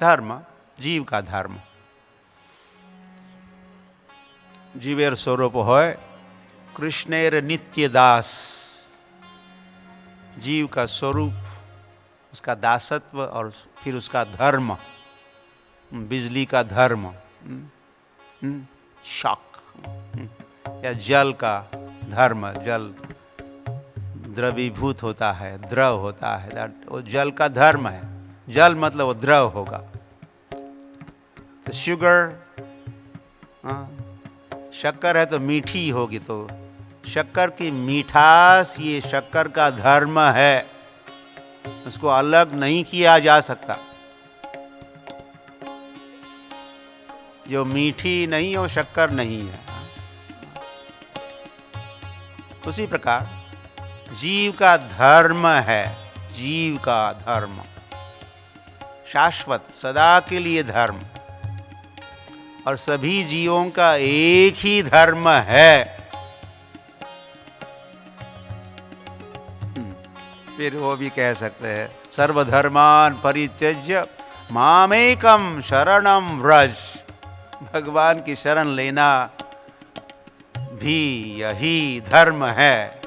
धर्म, जीव का धर्म। जीवेर स्वरूप होय कृष्णेर नित्य दास। जीव का स्वरूप, उसका दासत्व और फिर उसका धर्म, बिजली का धर्म, शॉक, या जल का धर्म। जल द्रवीभूत होता है, द्रव होता है, वो जल का धर्म है। जल मतलब वो द्रव होगा। तो शुगर, शक्कर है तो मीठी होगी, तो शक्कर की मिठास ये शक्कर का धर्म है, उसको अलग नहीं किया जा सकता। जो मीठी नहीं हो शक्कर नहीं है। उसी प्रकार जीव का धर्म है, जीव का धर्म शाश्वत सदा के लिए धर्म, और सभी जीवों का एक ही धर्म है। फिर वो भी कह सकते हैं सर्वधर्मान परित्यज्य मामेकम शरणम व्रज। भगवान की शरण लेना भी यही धर्म है।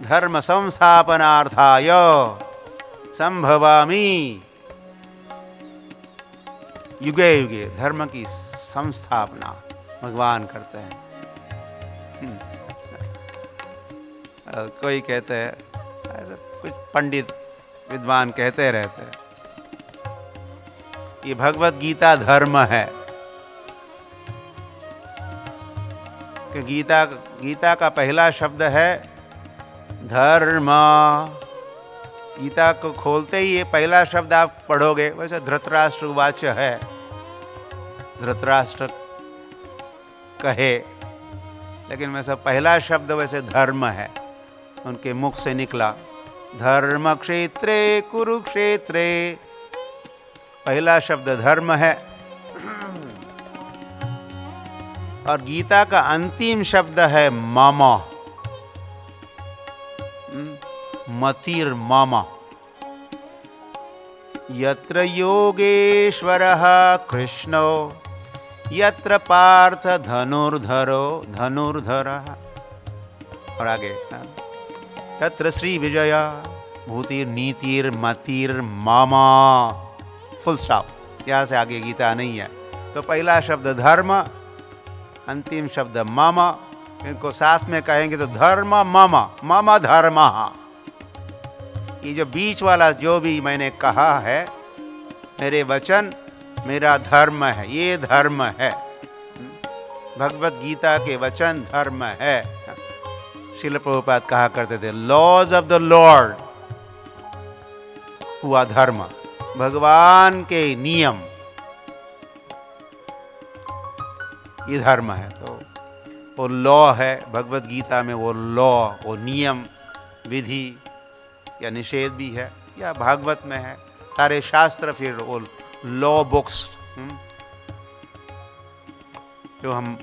धर्म संस्थापनार्थाय संभवामि युगे युगे। धर्म की संस्थापना भगवान करते हैं। कोई कहते हैं, ऐसे कुछ पंडित विद्वान कहते रहते हैं, ये भगवत गीता धर्म है। कि गीता का पहला शब्द है धर्म। गीता को खोलते ही ये पहला शब्द आप पढ़ोगे, वैसे धृतराष्ट्र वाच्य है, धृतराष्ट्र कहे, लेकिन वैसे पहला शब्द वैसे धर्म है, उनके मुख से निकला। धर्म क्षेत्रे कुरुक्षेत्रे, पहला शब्द धर्म है। और गीता का अंतिम शब्द है मम, मतिर मम। यत्र योगेश्वरः कृष्णो यत्र पार्थ धनुर्धरो धनुर्धरः। और आगे तत्र श्री विजय भूतिर नीतिर मतिर मम। फुल स्टॉप, यहाँ से आगे गीता नहीं है। तो पहला शब्द धर्म, अंतिम शब्द मम, इनको साथ में कहेंगे तो धर्म मम, मम धर्म। ये जो बीच वाला जो भी मैंने कहा है, मेरे वचन मेरा धर्म है, ये धर्म है। भगवत गीता के वचन धर्म है। श्रील प्रभुपाद कहा करते थे लॉज ऑफ द लॉर्ड हुआ धर्म, भगवान के नियम ये धर्म है। तो वो लॉ है भगवत गीता में, वो लॉ, वो नियम विधि या निषेध भी है, या भागवत में है। सारे शास्त्र फिर वो लॉ बुक्स जो हम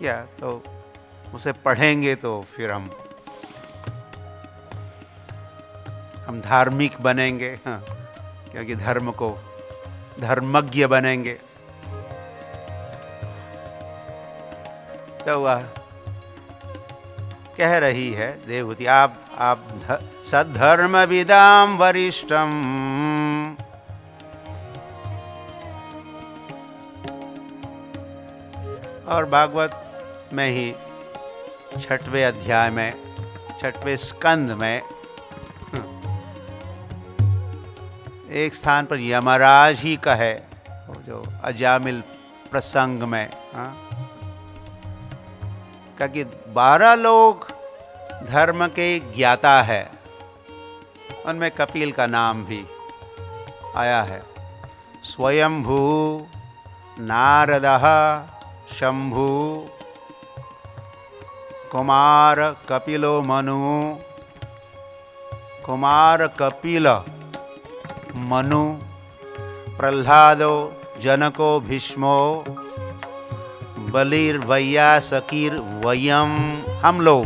या तो उसे पढ़ेंगे तो फिर हम धार्मिक बनेंगे। हाँ, क्योंकि धर्म को धर्मज्ञ बनेंगे। तो वह कह रही है देवहूति, आप सद्धर्म विदाम वरिष्ठम। और भागवत में ही 6वें अध्याय में 6वें स्कंद में एक स्थान पर यमराज ही कहे, जो अजामिल प्रसंग में, क्योंकि 12 लोग धर्म के ज्ञाता है, उनमें कपिल का नाम भी आया है। स्वयंभू, नारदः, शंभु, कुमार कपिलो मनु, कुमार कपिल मनु, प्रह्लादो जनको भीष्मो, बलिर्वैयासकीर वयम, हम लोग,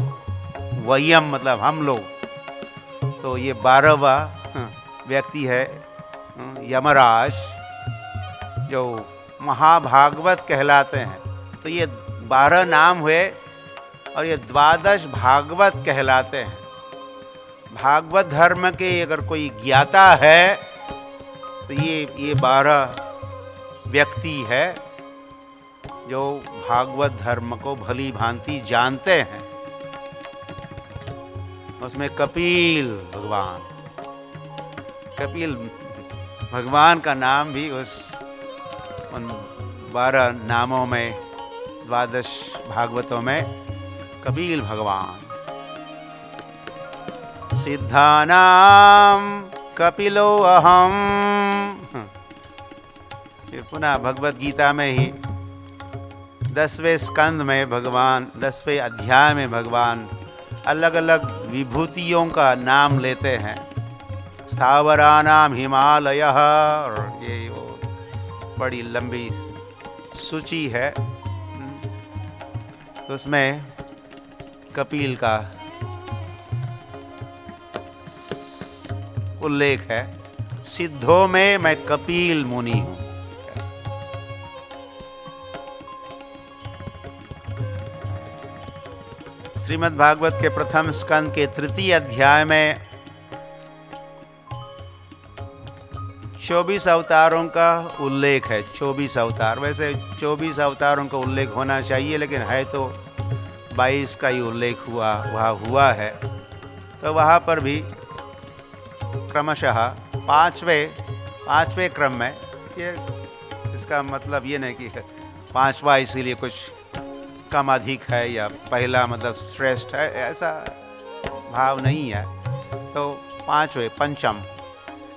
वयम मतलब हम लोग। तो ये 12वां व्यक्ति है यमराज जो महाभागवत कहलाते हैं, तो ये 12 नाम हुए और ये 12 भागवत कहलाते हैं। भागवत धर्म के अगर कोई ज्ञाता है तो ये 12 व्यक्ति है जो भागवत धर्म को भली भांति जानते हैं। उसमें कपिल भगवान का नाम भी उन 12 नामों में, 12 भागवतों में कपिल भगवान। सिद्धानाम कपिलो अहम। ये पुनः भगवत गीता में ही 10वें स्कंद में भगवान, 10वें अध्याय में भगवान अलग अलग विभूतियों का नाम लेते हैं। स्थावरानाम हिमालयः, और ये वो बड़ी लंबी सूची है, उसमें कपिल का उल्लेख है। सिद्धों में मैं कपिल मुनि हूं। श्रीमद् भागवत के प्रथम स्कंद के 3 अध्याय में 24 अवतारों का उल्लेख है। 24 अवतार, वैसे 24 अवतारों का उल्लेख होना चाहिए, लेकिन है तो 22 का ही उल्लेख वहाँ हुआ है। तो वहाँ पर भी क्रमशः पांचवें क्रम में, ये इसका मतलब ये नहीं कि 5वां इसीलिए कुछ कम अधिक है या पहला मतलब श्रेष्ठ है, ऐसा भाव नहीं है। तो 5वें पंचम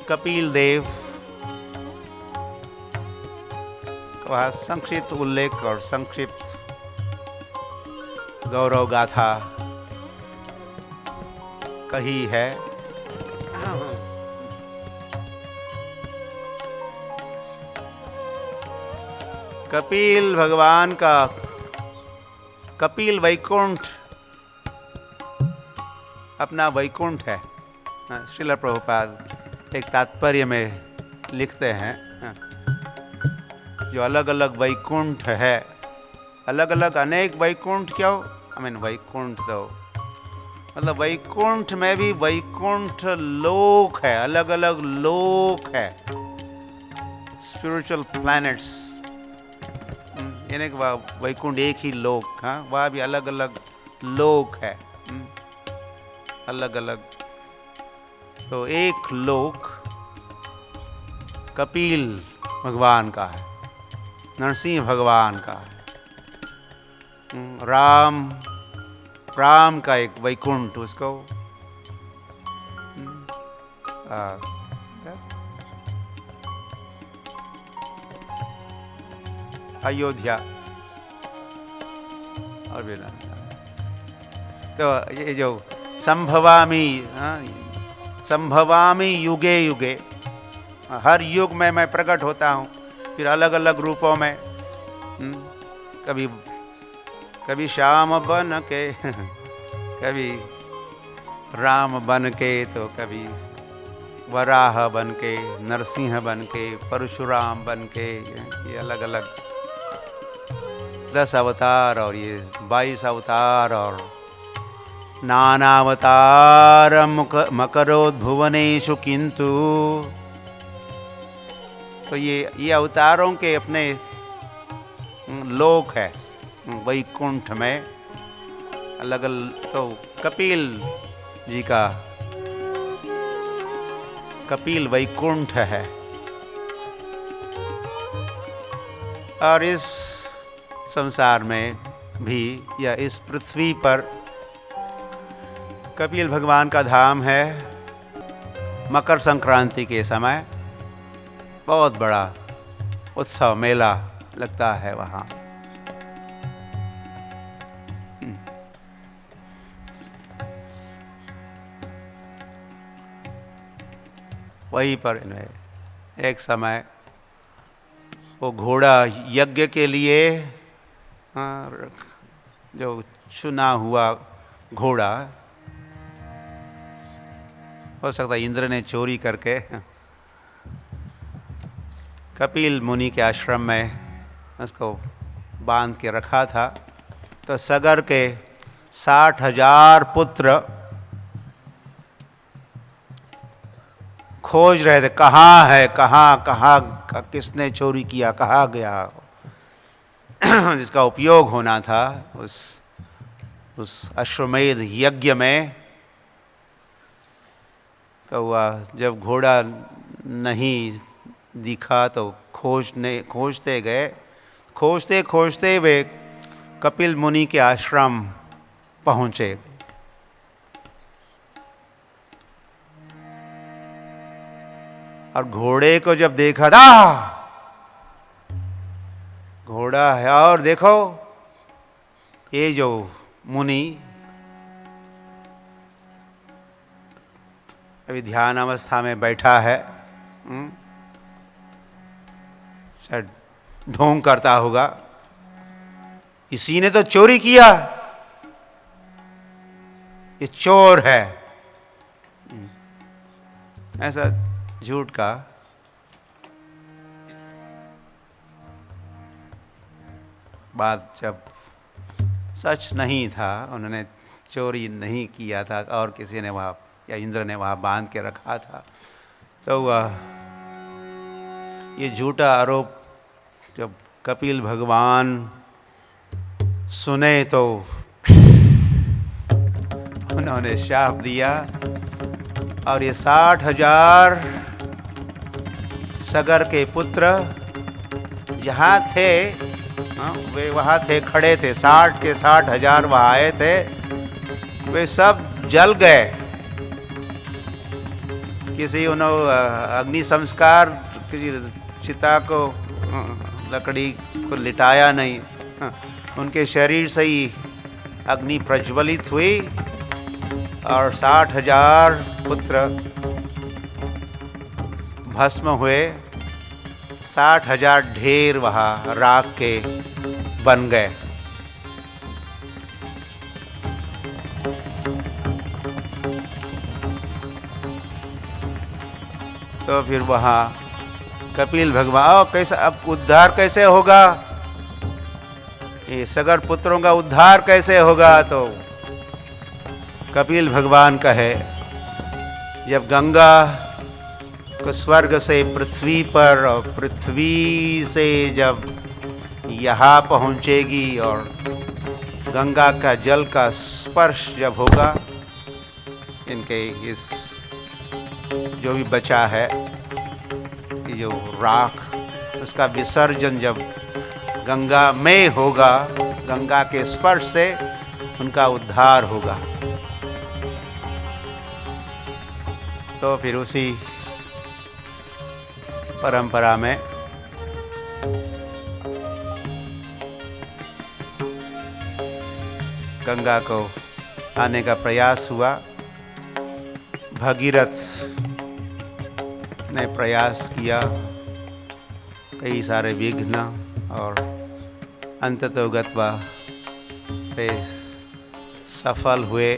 कपिल देव का संक्षिप्त उल्लेख और संक्षिप्त गौरव गाथा कही है। कपिल भगवान का, कपिल वैकुंठ अपना वैकुंठ है। श्रील प्रभुपाद एक तात्पर्य में लिखते हैं, जो अलग अलग वैकुंठ है, अलग अलग अनेक वैकुंठ, क्यों वैकुंठ तो मतलब वैकुंठ में भी वैकुंठ लोक है, अलग अलग लोक है, स्पिरिचुअल प्लैनेट्स, यानी कि वह वैकुंठ एक ही लोक, हाँ, वह भी अलग अलग लोक है, अलग अलग। तो एक लोक कपिल भगवान का है, नरसिंह भगवान का है। राम का एक वैकुंठ, उसको अयोध्या, और भी ना। तो ये जो संभवामी युगे युगे, हर युग में मैं प्रकट होता हूँ, फिर अलग अलग रूपों में, कभी श्याम बन के, कभी राम बन के, तो कभी वराह बन के, नरसिंह बन के, परशुराम बन के, ये अलग अलग 10 अवतार और ये 22 अवतार और नानावतार मकरोद्भुवनेषु किंतु। तो ये अवतारों के अपने लोक है वैकुंठ में, अलग अलग। तो कपिल जी का कपिल वैकुंठ है, और इस संसार में भी या इस पृथ्वी पर कपिल भगवान का धाम है। मकर संक्रांति के समय बहुत बड़ा उत्सव मेला लगता है वहाँ। वहीं पर एक समय वो घोड़ा यज्ञ के लिए, जो चुना हुआ घोड़ा, हो सकता है इंद्र ने चोरी करके कपिल मुनि के आश्रम में उसको बांध के रखा था। तो सगर के 60,000 पुत्र खोज रहे थे, कहाँ है, कहाँ किसने चोरी किया, कहाँ गया, जिसका उपयोग होना था उस अश्वमेध यज्ञ में। तो वह जब घोड़ा नहीं दिखा तो खोजते गए। खोजते खोजते वे कपिल मुनि के आश्रम पहुँचे। और घोड़े को जब देखा था, घोड़ा है, और देखो ये जो मुनि अभी ध्यान अवस्था में बैठा है, शायद ढोंग करता होगा, इसी ने तो चोरी किया, ये चोर है। ऐसा झूठ का बात जब सच नहीं था, उन्होंने चोरी नहीं किया था और किसी ने वहाँ या इंद्र ने वहाँ बांध के रखा था, तो वह ये झूठा आरोप जब कपिल भगवान सुने तो उन्होंने शाप दिया। और ये 60,000 सगर के पुत्र जहाँ थे, वे वहाँ थे, खड़े थे, 60 के 60,000 वहाँ आए थे, वे सब जल गए। किसी उन्होंने अग्नि संस्कार, किसी चिता को लकड़ी को लिटाया नहीं, उनके शरीर से ही अग्नि प्रज्वलित हुई और 60,000 पुत्र भस्म हुए। 60,000 ढेर वहाँ राख के बन गए। तो फिर वहाँ कपिल भगवान, कैसा अब उद्धार कैसे होगा, ये सगर पुत्रों का उद्धार कैसे होगा? तो कपिल भगवान कहे, जब गंगा को स्वर्ग से पृथ्वी पर और पृथ्वी से जब यहाँ पहुँचेगी और गंगा का जल का स्पर्श जब होगा, इनके इस जो भी बचा है, ये जो राख, उसका विसर्जन जब गंगा में होगा, गंगा के स्पर्श से उनका उद्धार होगा। तो फिर उसी परंपरा में गंगा को आने का प्रयास हुआ। भगीरथ ने प्रयास किया, कई सारे विघ्न, और अंततः गत्वा पे सफल हुए।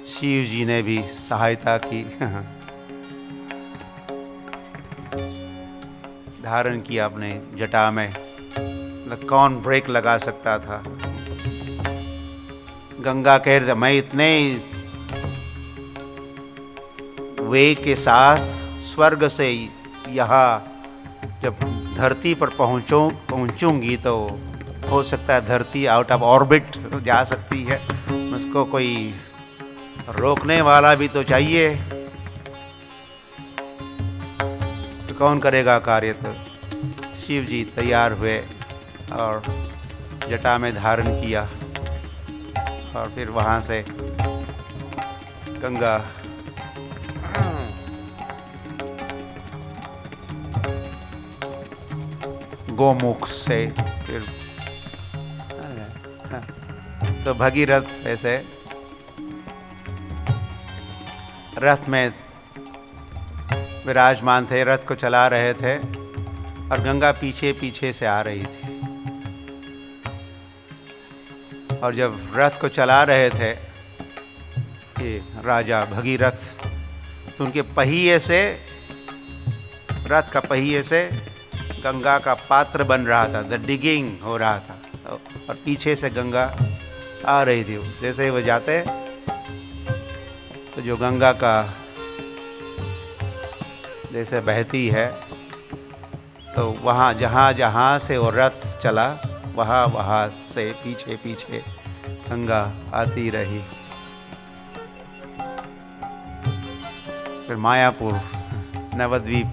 शिव जी ने भी सहायता की, धारण किया अपने जटा में। कौन ब्रेक लगा सकता था? गंगा कह रहे, मैं इतने वेग के साथ स्वर्ग से यहाँ जब धरती पर पहुँचूंगी तो हो सकता है धरती आउट ऑफ ऑर्बिट जा सकती है, उसको कोई रोकने वाला भी तो चाहिए। तो कौन करेगा कार्य? तो शिव जी तैयार हुए और जटा में धारण किया, और फिर वहाँ से गंगा गोमुख से फिर तो भगीरथ ऐसे रथ में विराजमान थे, रथ को चला रहे थे, और गंगा पीछे पीछे से आ रही थी। और जब रथ को चला रहे थे ये राजा भगीरथ, तो उनके पहिए से रथ का पहिए से गंगा का पात्र बन रहा था, द डिगिंग हो रहा था, और पीछे से गंगा आ रही थी। जैसे ही वो जाते तो जो गंगा का जैसे बहती है, तो वहाँ जहाँ जहाँ से वो रथ चला वहाँ वहाँ से पीछे पीछे गंगा आती रही। फिर मायापुर नवद्वीप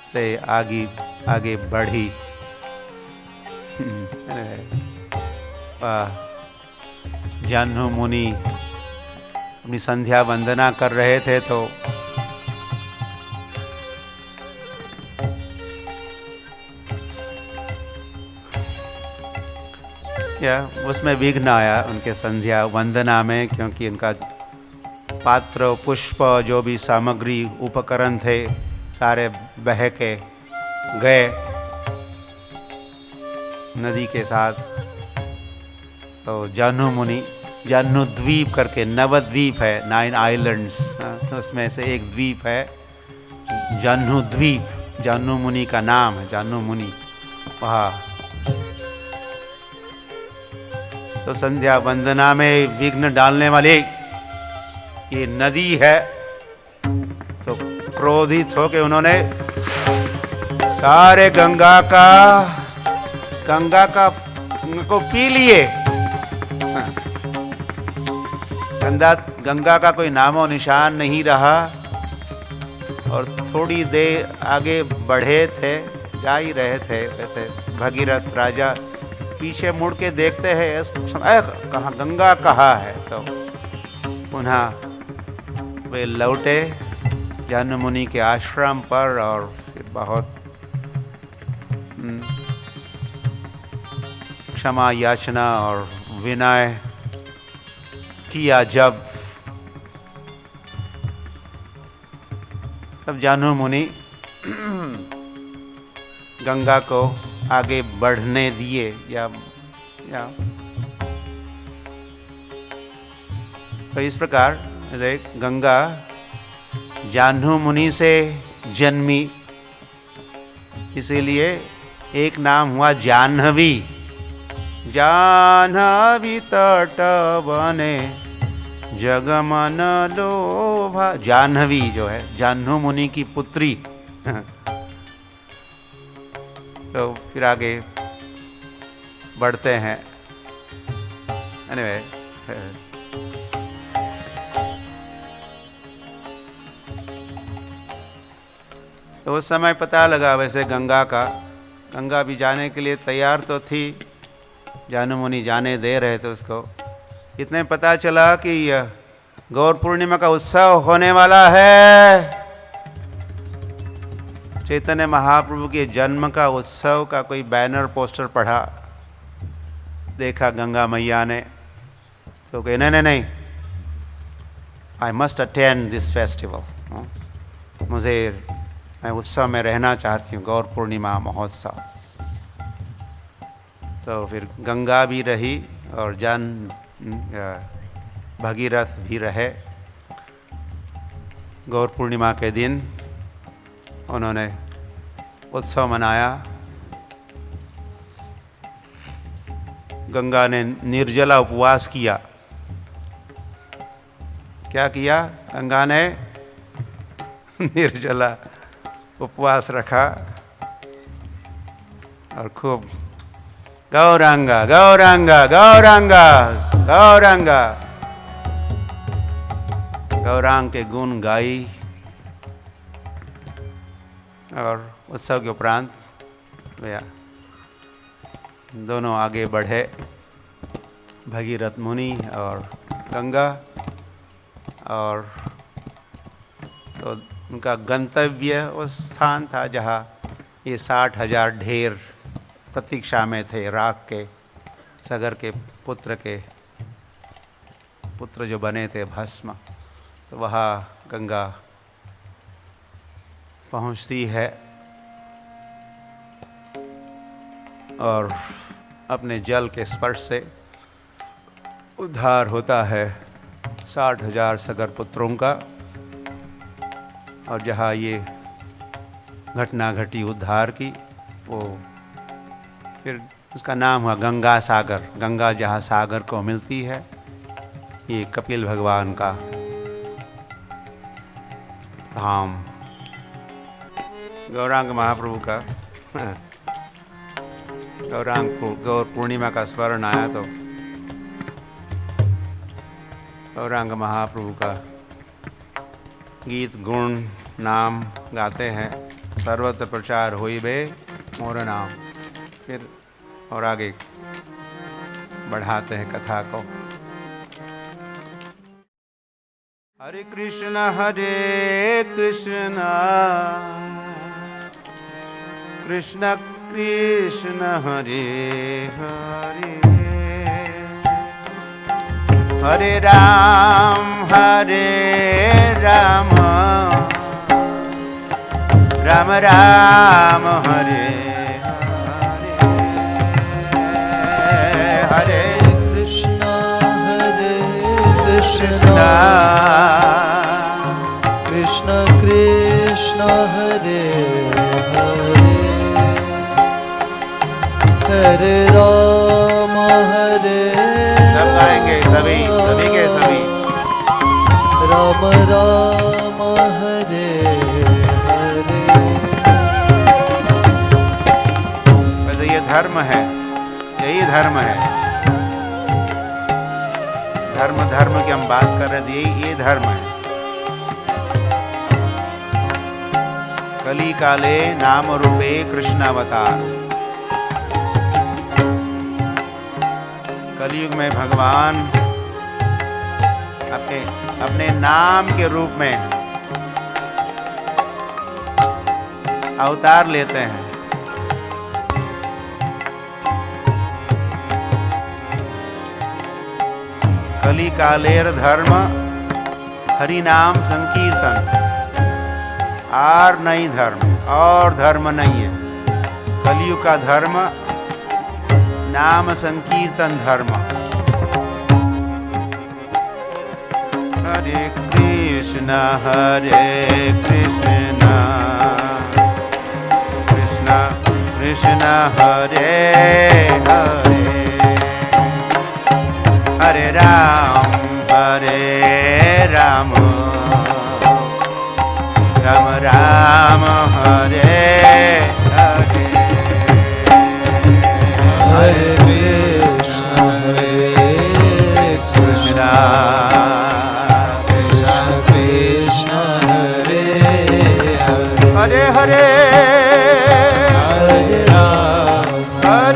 से आगे बढ़ी। जाह्नू मुनि अपनी संध्या वंदना कर रहे थे, तो उसमें विघ्न आया उनके संध्या वंदना में, क्योंकि उनका पात्र पुष्प जो भी सामग्री उपकरण थे सारे बह के गए नदी के साथ। तो जाह्नू मुनि, जाह्नू द्वीप करके नवद्वीप है, 9 आइलैंड्स, उसमें से एक द्वीप है जाह्नू द्वीप, जाह्नू मुनि का नाम है, जाह्नू मुनि वहाँ। तो संध्या वंदना में विघ्न डालने वाली ये नदी है, तो क्रोधित होकर उन्होंने सारे गंगा को पी लिए। गंगा का कोई नामो निशान नहीं रहा, और थोड़ी देर आगे बढ़े थे, जा ही रहे थे, वैसे भगीरथ राजा पीछे मुड़ के देखते हैं, कहाँ गंगा कहाँ है। तो पुनः वे लौटे जाह्नू मुनि के आश्रम पर, और फिर बहुत क्षमा याचना और विनय किया। जब तब जाह्नू मुनि गंगा को आगे बढ़ने दिए, या तो इस प्रकार गंगा जाह्नू मुनि से जन्मी, इसीलिए एक नाम हुआ जाह्नवी। जाह्नवी तट बने जगमन लोभा। जाह्नवी जो है जाह्नू मुनि की पुत्री। तो फिर आगे बढ़ते हैं। anyway, तो उस समय पता लगा, वैसे गंगा भी जाने के लिए तैयार तो थी, जाह्नू मुनि जाने दे रहे थे उसको। इतने पता चला कि गौर पूर्णिमा का उत्सव होने वाला है। चैतन्य महाप्रभु के जन्म का उत्सव का कोई बैनर पोस्टर पढ़ा, देखा गंगा मैया ने, तो कहे नहीं, I must attend this festival, मैं उत्सव में रहना चाहती हूँ, गौर पूर्णिमा महोत्सव। तो फिर गंगा भी रही और भगीरथ भी रहे। गौर पूर्णिमा के दिन उन्होंने उत्सव मनाया। गंगा ने निर्जला उपवास किया। क्या किया? गंगा ने निर्जला उपवास रखा और खूब गौरांगा गौरांगा गौरांगा गौरांगा गौरांग के गुण गाई। और उत्सव के उपरांत दोनों आगे बढ़े, भगीरथ मुनि और गंगा। और तो उनका गंतव्य उस स्थान था जहाँ ये 60,000 ढेर प्रतीक्षा में थे, राख के, सगर के पुत्र जो बने थे भस्म। तो वहाँ गंगा पहुँचती है और अपने जल के स्पर्श से उद्धार होता है 60,000 सगर पुत्रों का। और जहाँ ये घटना घटी उद्धार की, वो फिर उसका नाम हुआ गंगा सागर। गंगा जहाँ सागर को मिलती है, ये कपिल भगवान का धाम। गौरांग महाप्रभु का गौर पूर्णिमा का स्मरण आया तो गौरांग महाप्रभु का गीत गुण नाम गाते हैं। सर्वत्र प्रचार होई बे मोर नाम। फिर और आगे बढ़ाते हैं कथा को। हरे कृष्ण कृष्ण कृष्ण हरे हरे, हरे राम राम राम हरे हरे, हरे कृष्ण कृष्ण कृष्ण हरे हरे, हरे राम सब गाएंगे, सभी के सभी। राम राम हरे हरे। वैसे ये धर्म है, यही धर्म है। धर्म की हम बात कर रहे थे, ये धर्म है। कली काले नाम रूपे कृष्णावतार। कलयुग में भगवान अपने नाम के रूप में अवतार लेते हैं। कली कालेर धर्म हरि नाम संकीर्तन, और नहीं धर्म, और धर्म नहीं है। कलयुग का धर्म नाम संकीर्तन धर्म। हरे कृष्ण कृष्ण कृष्ण हरे हरे, हरे राम राम राम हरे हरे, हरे कृष्ण कृष्ण कृष्ण हरे हरे, हरे हरे हरे राम हरे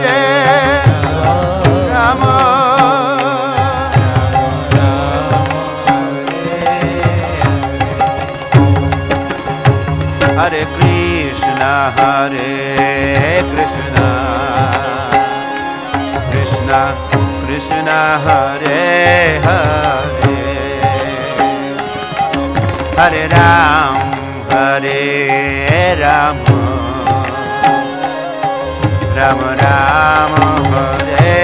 कृष्ण कृष्ण कृष्ण हरे हरे, हरे राम राम राम हरे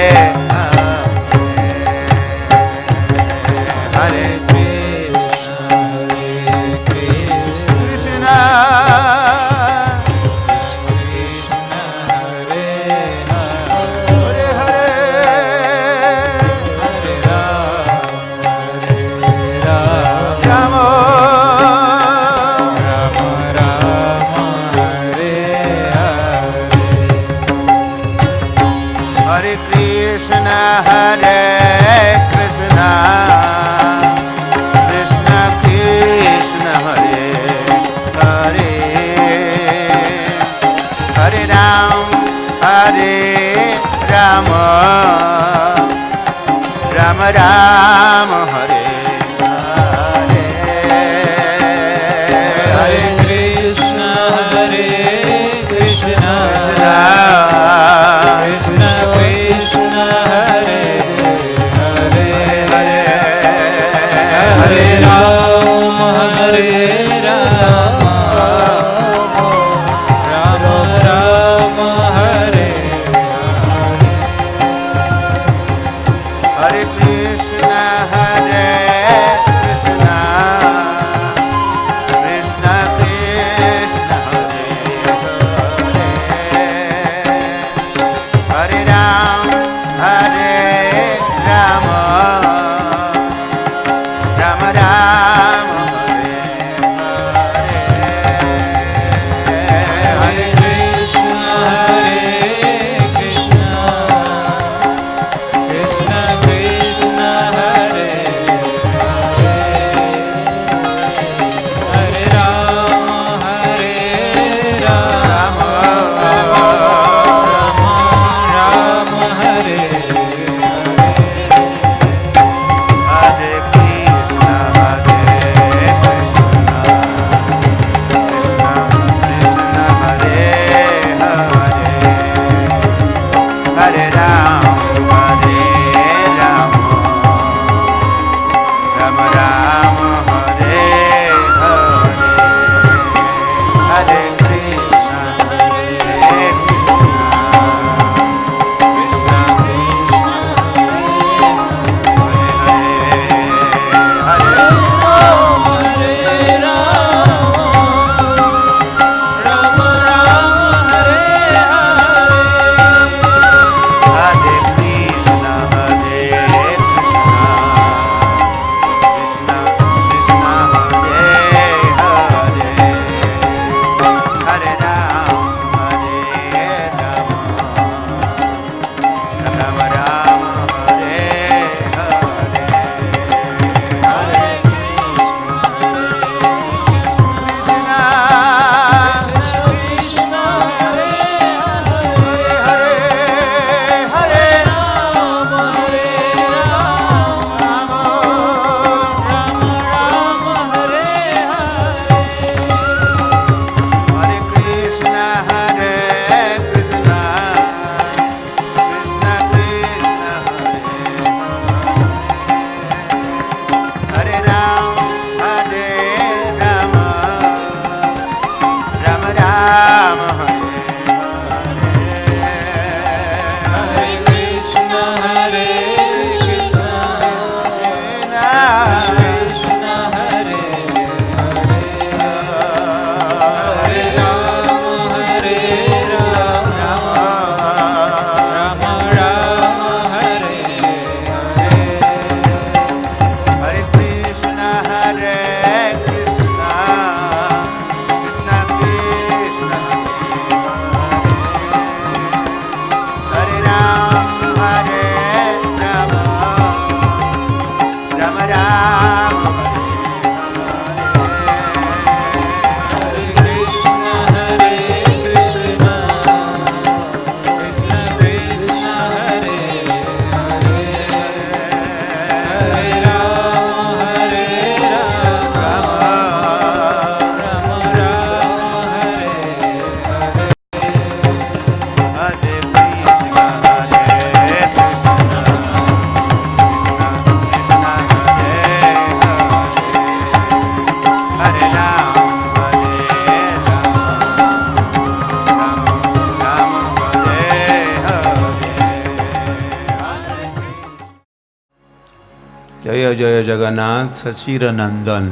हरे, हरे कृष्ण कृष्ण राम हरे हरे, हरे कृष्ण कृष्ण कृष्ण हरे हरे, हरे Ram Ram Ram Hare Hare Krishna Ram Hare Krishna, Krishna Krishna, Hare Hare, Hare Rama, Rama Hare Hare Krishna, जय जय जगन्नाथ सचिरनंदन।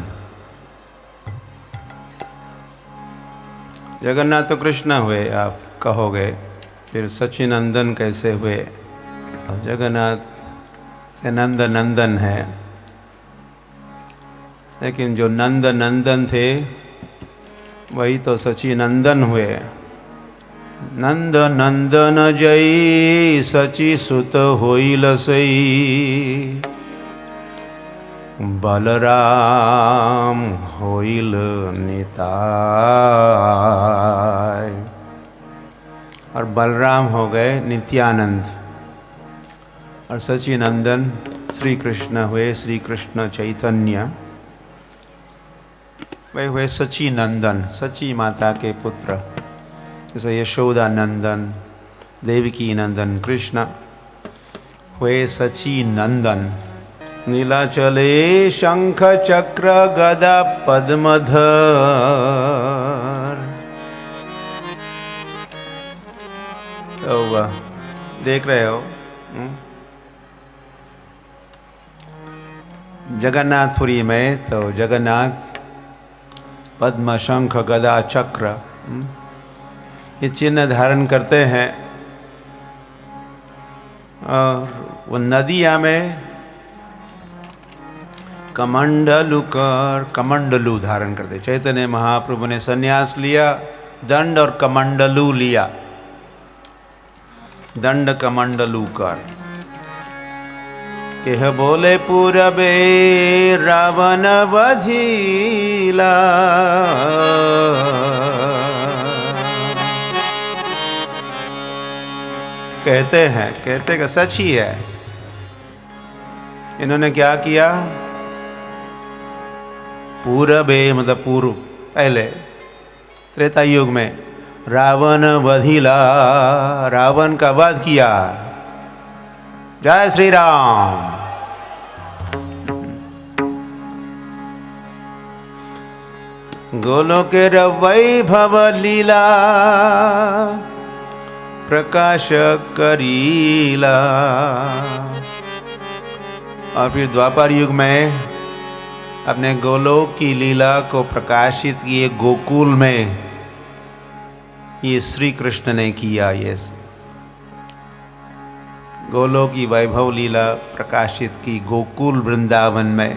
जगन्नाथ तो कृष्ण हुए, आप कहोगे फिर सचिनंदन कैसे हुए? जगन्नाथ से नंद नंदन है, लेकिन जो नंद नंदन थे वही तो सचिनंदन हुए। नंद नंदन जय सचि सुत होइल सई, बलराम होइल निताय। और बलराम हो गए नित्यानंद, और सचिनंदन श्री कृष्ण हुए, श्री कृष्ण चैतन्य। वे हुए सचिनंदन, सची माता के पुत्र, जैसे यशोदा नंदन, देवकी नंदन कृष्ण हुए सचिनंदन। नीलाचले शंख चक्र गदा पद्मधर। तो देख रहे हो जगन्नाथपुरी में, तो जगन्नाथ पद्म शंख गदा चक्र ये चिन्ह धारण करते हैं। और वो नदिया में कमंडलु कर, कमंडलु धारण करते। चैतन्य महाप्रभु ने संन्यास लिया, दंड और कमंडलु लिया। दंड कमंडलु कर। यह बोले पूरबे रावण वधिला, कहते कि सच ही है। इन्होंने क्या किया? पूरबे मतलब पूर्व, पहले त्रेता युग में रावण वधिला, रावण का वध किया। जय श्री राम। गोलोकेर वैभव लीला प्रकाश करीला। और फिर द्वापर युग में अपने गोलोक की लीला को प्रकाशित किए गोकुल में। ये श्री कृष्ण ने किया। ये गोलोक की वैभव लीला प्रकाशित की गोकुल वृंदावन में।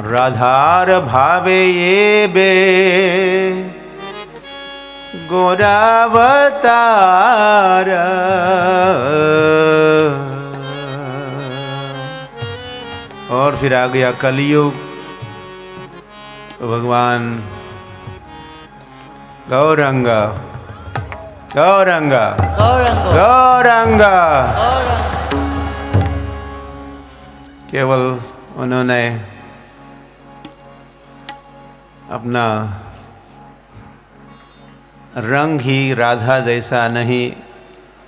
राधार भावे ये बे गोरावतार। और फिर आ गया कलयुग, तो भगवान गौरंग गौरंग गौरंग केवल उन्होंने अपना रंग ही राधा जैसा नहीं,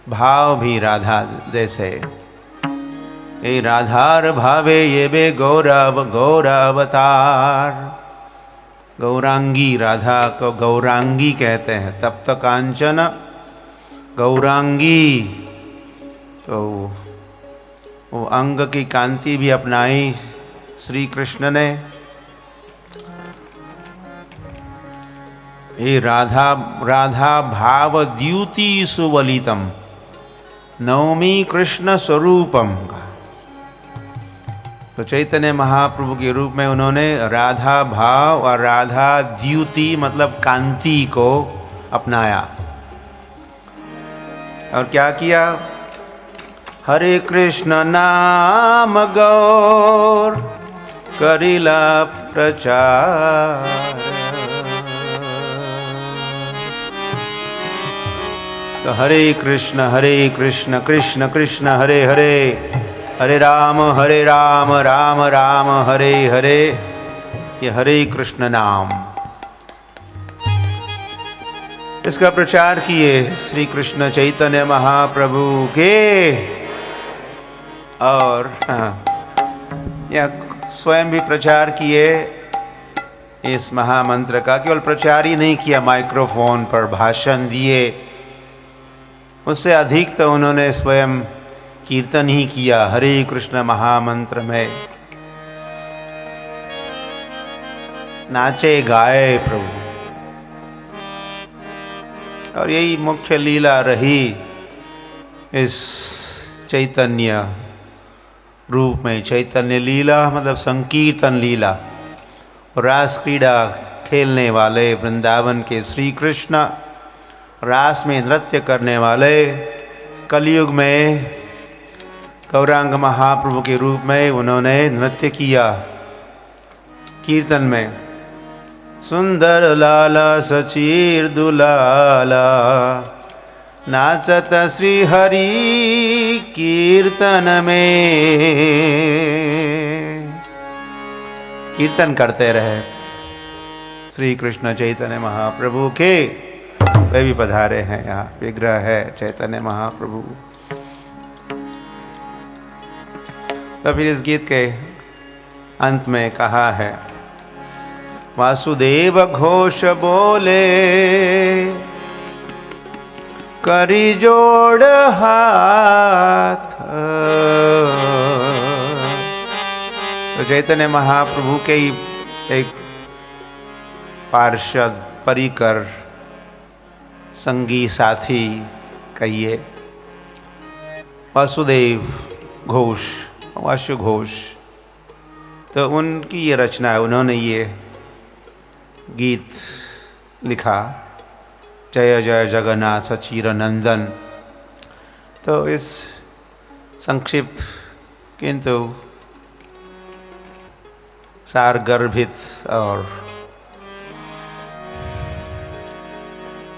भाव भी राधा जैसे। ये राधार भावे ये बे गौरव गौरावतार। गौरांगी, राधा को गौरांगी कहते हैं। तप्त कांचन गौरांगी, तो वो अंग की कांति भी अपनाई श्री कृष्ण ने। ये राधा राधा भाव द्युति सुवलितम नवमी कृष्ण स्वरूपम का। तो चैतन्य महाप्रभु के रूप में उन्होंने राधा भाव और राधा द्युति मतलब कांति को अपनाया। और क्या किया? हरे कृष्ण नाम गौर करिला प्रचार। तो हरे कृष्ण कृष्ण कृष्ण हरे हरे, हरे राम राम राम हरे हरे। ये हरे कृष्ण नाम, इसका प्रचार किए श्री कृष्ण चैतन्य महाप्रभु के। और या स्वयं भी प्रचार किए इस महामंत्र का। केवल प्रचार ही नहीं किया, माइक्रोफोन पर भाषण दिए। उससे अधिक तो उन्होंने स्वयं कीर्तन ही किया हरे कृष्ण महामंत्र में। नाचे गाए प्रभु। और यही मुख्य लीला रही इस चैतन्य रूप में। चैतन्य लीला मतलब संकीर्तन लीला। रास क्रीड़ा खेलने वाले वृंदावन के श्री कृष्ण, रास में नृत्य करने वाले, कलयुग में गौरांग महाप्रभु के रूप में उन्होंने नृत्य किया कीर्तन में। सुंदर लाला सचीर दुलाला नाचत श्री हरि कीर्तन में। कीर्तन करते रहे श्री कृष्ण चैतन्य महाप्रभु के। वे भी पधारे हैं, यहाँ विग्रह है चैतन्य महाप्रभु। तो फिर इस गीत के अंत में कहा है, वासुदेव घोष बोले करी जोड़ हाथ। तो चैतन्य महाप्रभु के ही एक पार्षद, परिकर, संगी साथी कहिए, वासुदेव घोष आशु घोष, तो उनकी ये रचना है, उन्होंने ये गीत लिखा, जय जय जगन्नाथ सचीर नंदन। तो इस संक्षिप्त किंतु सारगर्भित और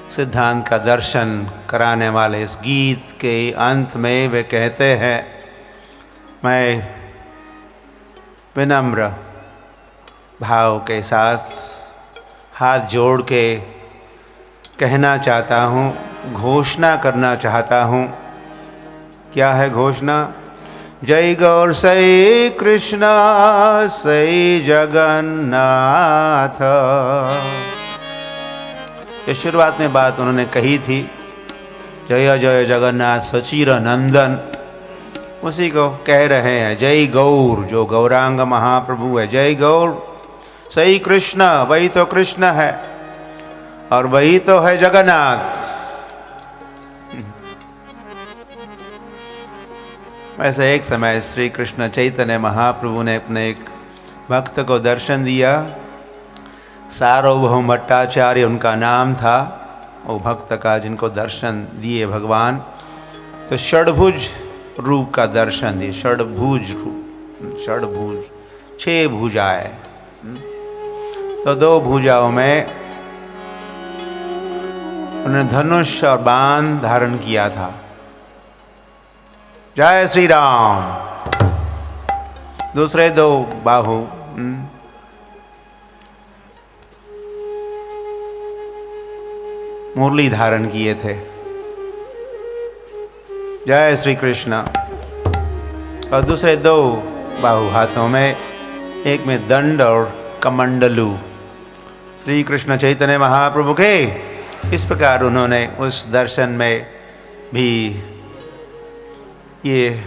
सिद्धांत का दर्शन कराने वाले इस गीत के अंत में वे कहते हैं, मैं विनम्र भाव के साथ हाथ जोड़ के कहना चाहता हूँ, घोषणा करना चाहता हूँ। क्या है घोषणा? जय गौर सई कृष्णा सई जगन्नाथ। ये शुरुआत में बात उन्होंने कही थी, जय जय जगन्नाथ सचीर नंदन, उसी को कह रहे हैं। जय गौर, जो गौरांग महाप्रभु है, जय गौर सही कृष्ण, वही तो कृष्ण है और वही तो है जगन्नाथ। वैसे एक समय श्री कृष्ण चैतन्य महाप्रभु ने अपने एक भक्त को दर्शन दिया, सार्वभौम भट्टाचार्य उनका नाम था, वो भक्त का जिनको दर्शन दिए भगवान। तो षडभुज रूप का दर्शन दिए, षडभुज रूप, षडभुज 6 भुजाएं। तो 2 भुजाओं में उन्होंने धनुष और बाण धारण किया था। जय श्री राम। दूसरे 2 बाहु मुरली धारण किए थे। जय श्री कृष्ण। और दूसरे 2 बाहु हाथों में, एक में दंड और कमंडलू, श्री कृष्ण चैतन्य महाप्रभु के। इस प्रकार उन्होंने उस दर्शन में भी ये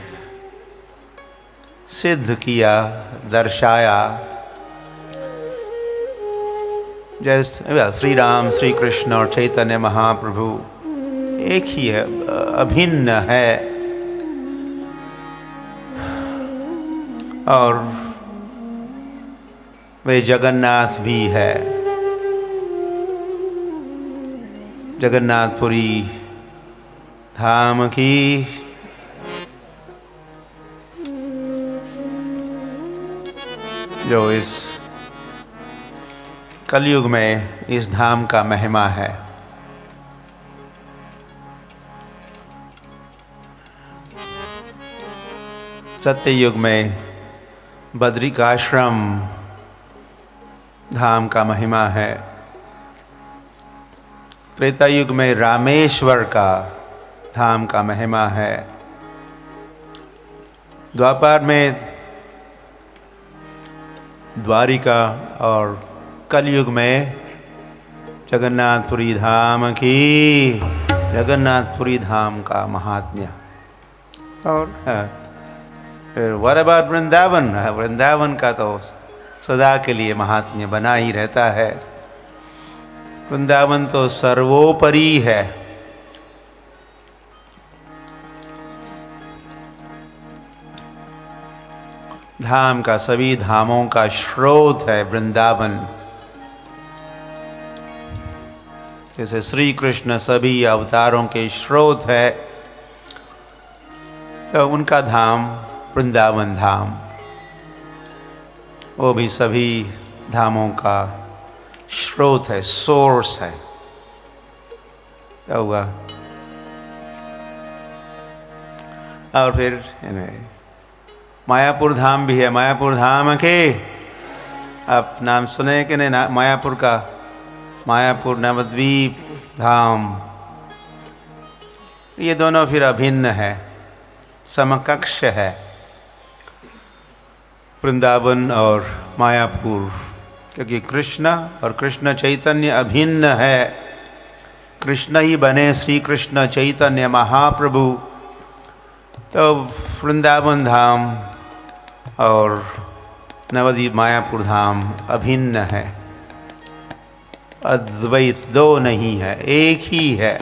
सिद्ध किया, दर्शाया। जय श्री राम, श्री कृष्ण और चैतन्य महाप्रभु एक ही है, अभिन्न है। और वे जगन्नाथ भी है। जगन्नाथपुरी धाम की जो इस कलयुग में इस धाम का महिमा है। सत्ययुग में बद्रिकाश्रम धाम का महिमा है। त्रेता युग में रामेश्वर का धाम का महिमा है। द्वापर में द्वारिका और कलयुग में जगन्नाथपुरी धाम की, जगन्नाथपुरी धाम का महात्म्य। और फिर व्हाट अबाउट वृंदावन? वृंदावन का तो सदा के लिए महात्म्य बना ही रहता है। वृंदावन तो सर्वोपरि है। धाम का, सभी धामों का स्रोत है वृंदावन। जैसे श्री कृष्ण सभी अवतारों के स्रोत है, तो उनका धाम वृंदावन धाम, वो भी सभी धामों का स्रोत है, सोर्स है। क्या हुआ? और फिर मायापुर धाम भी है। मायापुर धाम के आप नाम सुने कि नहीं? मायापुर का, मायापुर नवद्वीप धाम, ये दोनों फिर अभिन्न है, समकक्ष है। वृंदावन और मायापुर, क्योंकि कृष्ण और कृष्ण चैतन्य अभिन्न है। कृष्ण ही बने श्री कृष्ण चैतन्य महाप्रभु। तो वृंदावन धाम और नवद्वीप मायापुर धाम अभिन्न है, अद्वैत, दो नहीं है, एक ही है।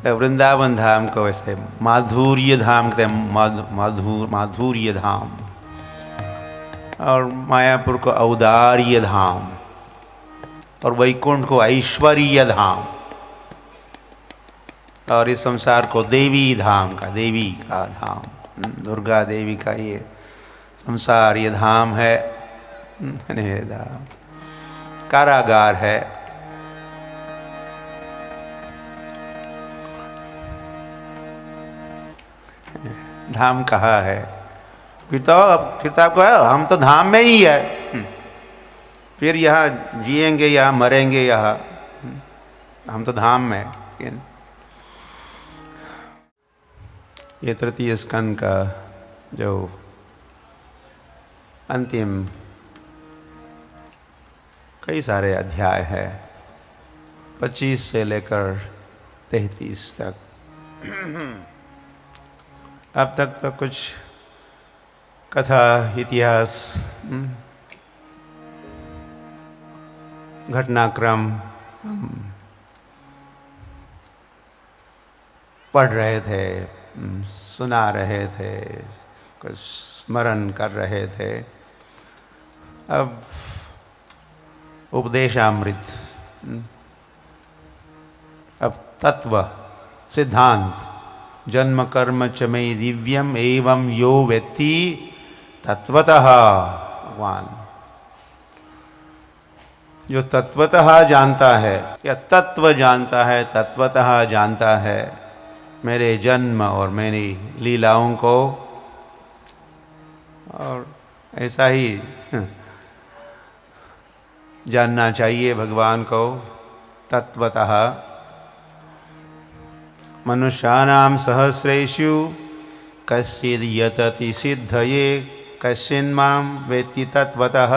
तो वृंदावन धाम को वैसे माधुर्य धाम कहते हैं, माधुर्य धाम, और मायापुर को औदार्य धाम, और वैकुंठ को ऐश्वर्य धाम, और इस संसार को देवी धाम का, देवी का धाम, दुर्गा देवी का ये संसार, ये धाम है, धाम कारागार है। धाम कहा है फिर तो आपको है, हम तो धाम में ही है, फिर यहाँ जिएंगे, यहाँ मरेंगे, यहाँ हम तो धाम में। ये तृतीय स्कंद का जो अंतिम कई सारे अध्याय है, 25 से लेकर 33 तक। अब तक तो कुछ कथा, इतिहास, घटनाक्रम हम पढ़ रहे थे, सुना रहे थे, कुछ स्मरण कर रहे थे। अब उपदेशामृत, अब तत्व सिद्धांत, जन्म कर्म च मे दिव्यम एवं यो वेत्ति तत्वतः, भगवान जो तत्वतः जानता है या तत्व जानता है, तत्वतः जानता है मेरे जन्म और मेरी लीलाओं को, और ऐसा ही जानना चाहिए भगवान को तत्वतः। मनुष्याणां सहस्रेषु कश्चिद् यतति सिद्धये कश्चिन्मां वेत्ति तत्वतः,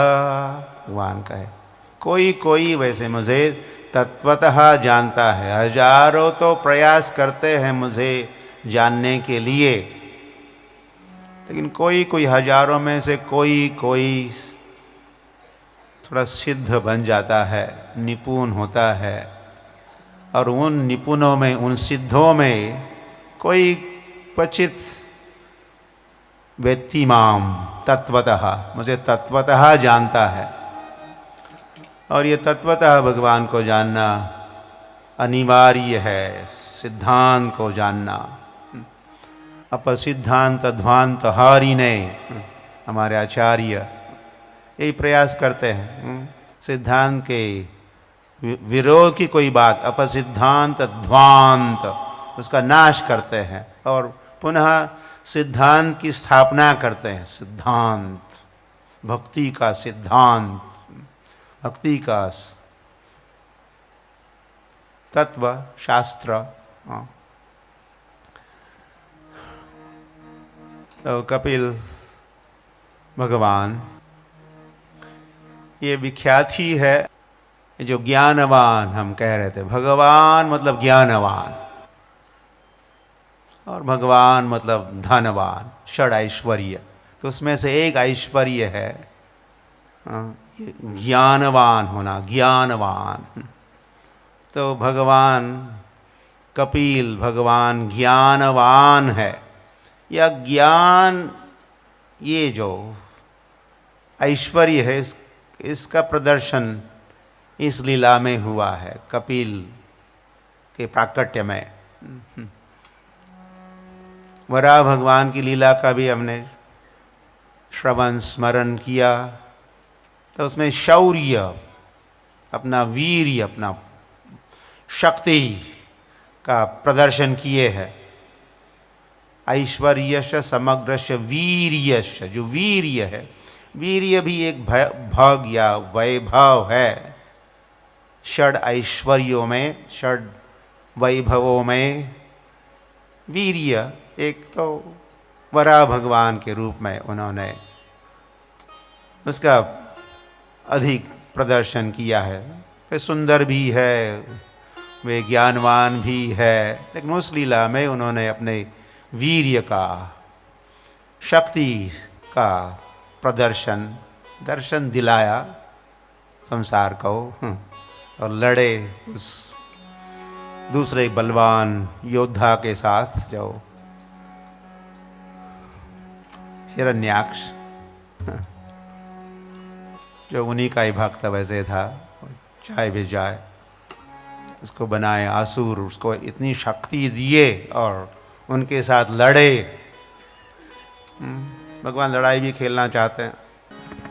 भगवान कहे कोई कोई वैसे मुझे तत्वतः जानता है। हजारों तो प्रयास करते हैं मुझे जानने के लिए, लेकिन कोई कोई, हजारों में से कोई कोई थोड़ा सिद्ध बन जाता है, निपुण होता है, और उन निपुणों में, उन सिद्धों में कोई क्वचित व्यक्ति माम तत्वतः, मुझे तत्वतः जानता है। और ये तत्वतः भगवान को जानना अनिवार्य है, सिद्धांत को जानना। अपसिद्धांत ध्वांत हारिने, हमारे आचार्य यही प्रयास करते हैं, सिद्धांत के विरोध की कोई बात, अपसिद्धांत ध्वांत, उसका नाश करते हैं और पुनः सिद्धांत की स्थापना करते हैं। सिद्धांत, भक्ति का सिद्धांत, भक्ति का तत्व शास्त्र। तो कपिल भगवान ये विख्यात ही है, जो ज्ञानवान हम कह रहे थे, भगवान मतलब ज्ञानवान, और भगवान मतलब धनवान, षड ऐश्वर्य। तो उसमें से एक ऐश्वर्य है ज्ञानवान होना, ज्ञानवान। तो भगवान कपिल भगवान ज्ञानवान है। या ज्ञान, ये जो ऐश्वर्य है, इसका प्रदर्शन इस लीला में हुआ है, कपिल के प्राकट्य में। वराह भगवान की लीला का भी हमने श्रवण स्मरण किया, तो उसमें शौर्य, अपना वीर्य, अपना शक्ति का प्रदर्शन किए हैं। ऐश्वर्यश समग्रश वीर्यश, जो वीर्य है, वीर्य भी एक भग या वैभव है। षड ऐश्वर्यों में, षड वैभवों में वीर्य एक तो वराह भगवान के रूप में उन्होंने उसका अधिक प्रदर्शन किया है। वे सुंदर भी है, वे ज्ञानवान भी है, लेकिन उस लीला में उन्होंने अपने वीर्य का, शक्ति का दर्शन दिलाया संसार को, और लड़े उस दूसरे बलवान योद्धा के साथ जो हिरण्याक्ष, जो उन्हीं का ही भक्त वैसे था, चाहे भी जाए उसको बनाए आसुर, उसको इतनी शक्ति दिए और उनके साथ लड़े। भगवान लड़ाई भी खेलना चाहते हैं,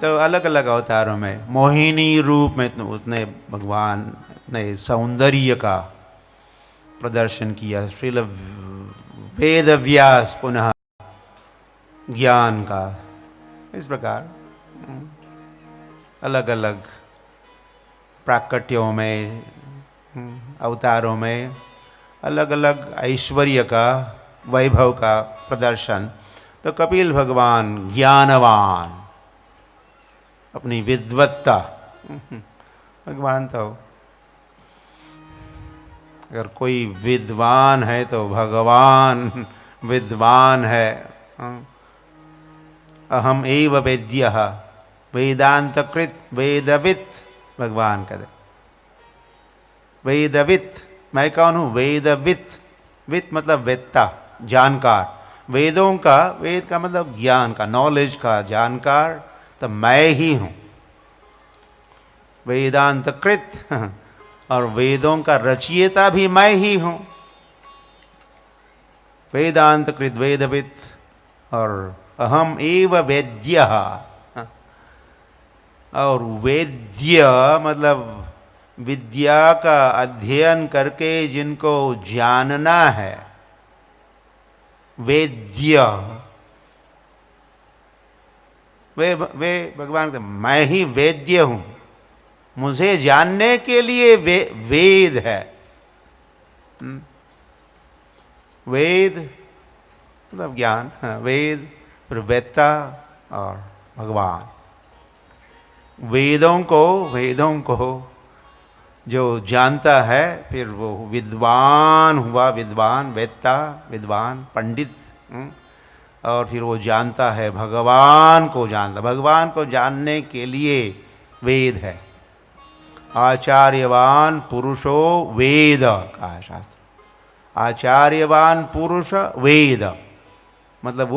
तो अलग अलग अवतारों में मोहिनी रूप में उसने भगवान ने सौंदर्य का प्रदर्शन किया। श्रील वेद व्यास पुनः ज्ञान का, इस प्रकार अलग अलग प्राकट्यों में, अवतारों में अलग अलग ऐश्वर्य का, वैभव का प्रदर्शन। तो कपिल भगवान ज्ञानवान, अपनी विद्वत्ता, भगवान तो अगर कोई विद्वान है तो भगवान विद्वान है। अहम एव वेद्यः वेदांतकृत वेदवित्, भगवान कहते वेदवित्, मैं कौन हूँ? वेदवित्। वित् मतलब वेत्ता, जानकार। वेदों का, वेद का मतलब ज्ञान का, नॉलेज का जानकार, तो मैं ही हूँ वेदांतकृत, और वेदों का रचयिता भी मैं ही हूँ। वेदांतकृत वेदवित्, और अहम एव वेद्यः, और वेद्य मतलब विद्या का अध्ययन करके जिनको जानना है, वेद्य। वे भगवान कहते मैं ही वेद्य हूं, मुझे जानने के लिए वेद है। वेद मतलब ज्ञान, वेद, फिर वेत्ता और भगवान। वेदों को जो जानता है, फिर वो विद्वान हुआ, विद्वान, वेत्ता, विद्वान, पंडित। और फिर वो जानता है, भगवान को जानता। भगवान को जानने के लिए वेद है। आचार्यवान पुरुषो वेद कहा शास्त्र। आचार्यवान पुरुष वेद मतलब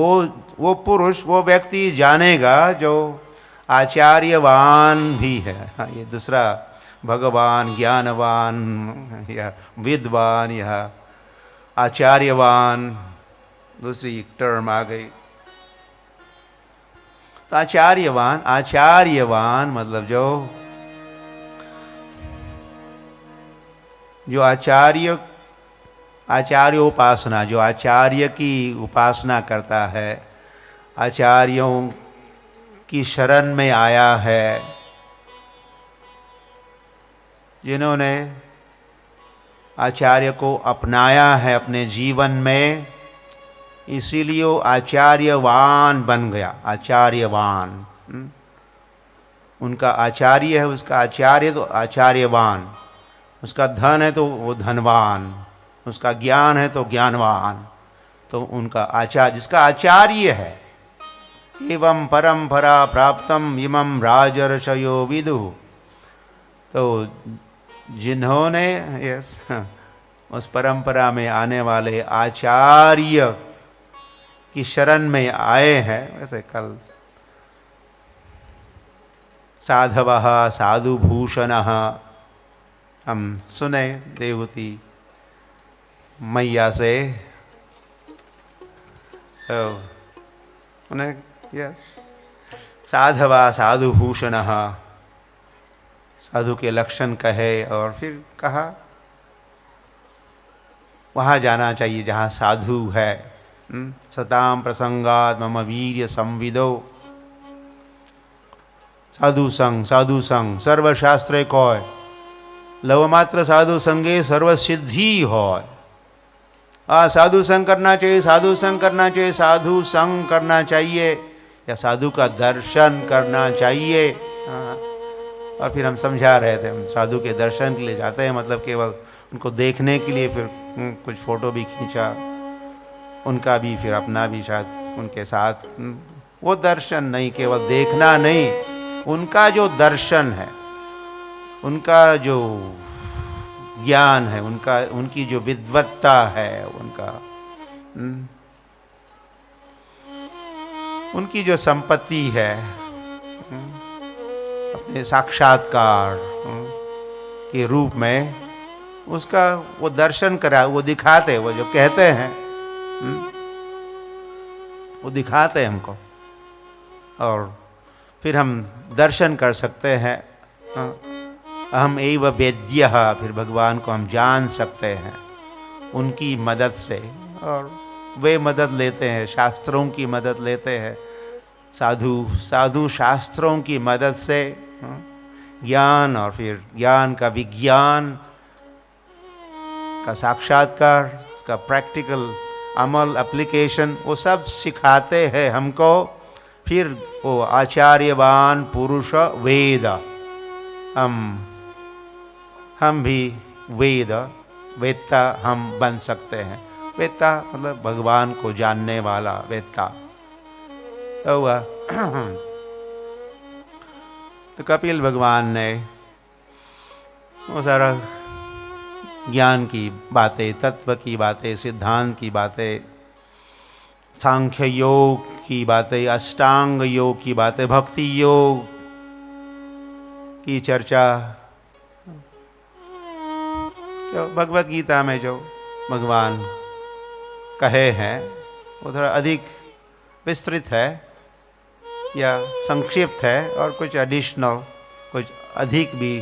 वो पुरुष, वो व्यक्ति जानेगा जो आचार्यवान भी है। हाँ, ये दूसरा भगवान, ज्ञानवान या विद्वान या आचार्यवान, दूसरी टर्म आ गई। तो आचार्यवान मतलब जो आचार्योपासना, जो आचार्य की उपासना करता है, आचार्यों की शरण में आया है, जिन्होंने आचार्य को अपनाया है अपने जीवन में, इसीलिए वो आचार्यवान बन गया। आचार्यवान, उनका आचार्य है, उसका आचार्य तो आचार्यवान, उसका धन है तो वो धनवान, उसका ज्ञान है तो ज्ञानवान, तो उनका आचार्य, जिसका आचार्य है। एवं परंपरा प्राप्तम इमं राजर्षयो विदु, तो जिन्होंने उस परंपरा में आने वाले आचार्य की शरण में आए हैं, वैसे कल साधवः साधुभूषणः हम सुने देवती मैया से, उन्हें यस साधवा साधुभूषणः, साधु के लक्षण कहे, और फिर कहा वहाँ जाना चाहिए जहाँ साधु है। सताम प्रसंगात मम वीर्य संविदो। साधु संग सर्वशास्त्रे कौय, लवमात्र साधु संगे सर्वसिद्धि होय। साधु संग करना चाहिए, साधु संग करना चाहिए, साधु संग करना चाहिए, या साधु का दर्शन करना चाहिए। और फिर हम समझा रहे थे, हम साधु के दर्शन के लिए जाते हैं, मतलब केवल उनको देखने के लिए, फिर कुछ फ़ोटो भी खींचा उनका भी, फिर अपना भी शायद उनके साथ। वो दर्शन नहीं, केवल देखना नहीं, उनका जो दर्शन है, उनका जो ज्ञान है, उनका, उनकी जो विद्वत्ता है, उनका उनकी जो संपत्ति है, अपने साक्षात्कार के रूप में उसका वो दर्शन करा, वो दिखाते, वो जो कहते हैं वो दिखाते हमको, और फिर हम दर्शन कर सकते हैं। अहम एव वेद्यः, फिर भगवान को हम जान सकते हैं उनकी मदद से, और वे मदद लेते हैं, शास्त्रों की मदद लेते हैं, साधु शास्त्रों की मदद से ज्ञान, और फिर ज्ञान का विज्ञान का साक्षात्कार, उसका प्रैक्टिकल अमल, एप्लीकेशन, वो सब सिखाते हैं हमको। फिर वो आचार्यवान पुरुष वेद, हम भी वेदता हम बन सकते हैं। वेदता मतलब भगवान को जानने वाला वेदता। तो हुआ तो कपिल भगवान ने वो सारा ज्ञान की बातें, तत्व की बातें, सिद्धांत की बातें, सांख्य योग की बातें, अष्टांग योग की बातें, भक्ति योग की चर्चा, जो भगवत गीता में जो भगवान कहे हैं वो थोड़ा अधिक विस्तृत है या संक्षिप्त है, और कुछ एडिशनल, कुछ अधिक भी,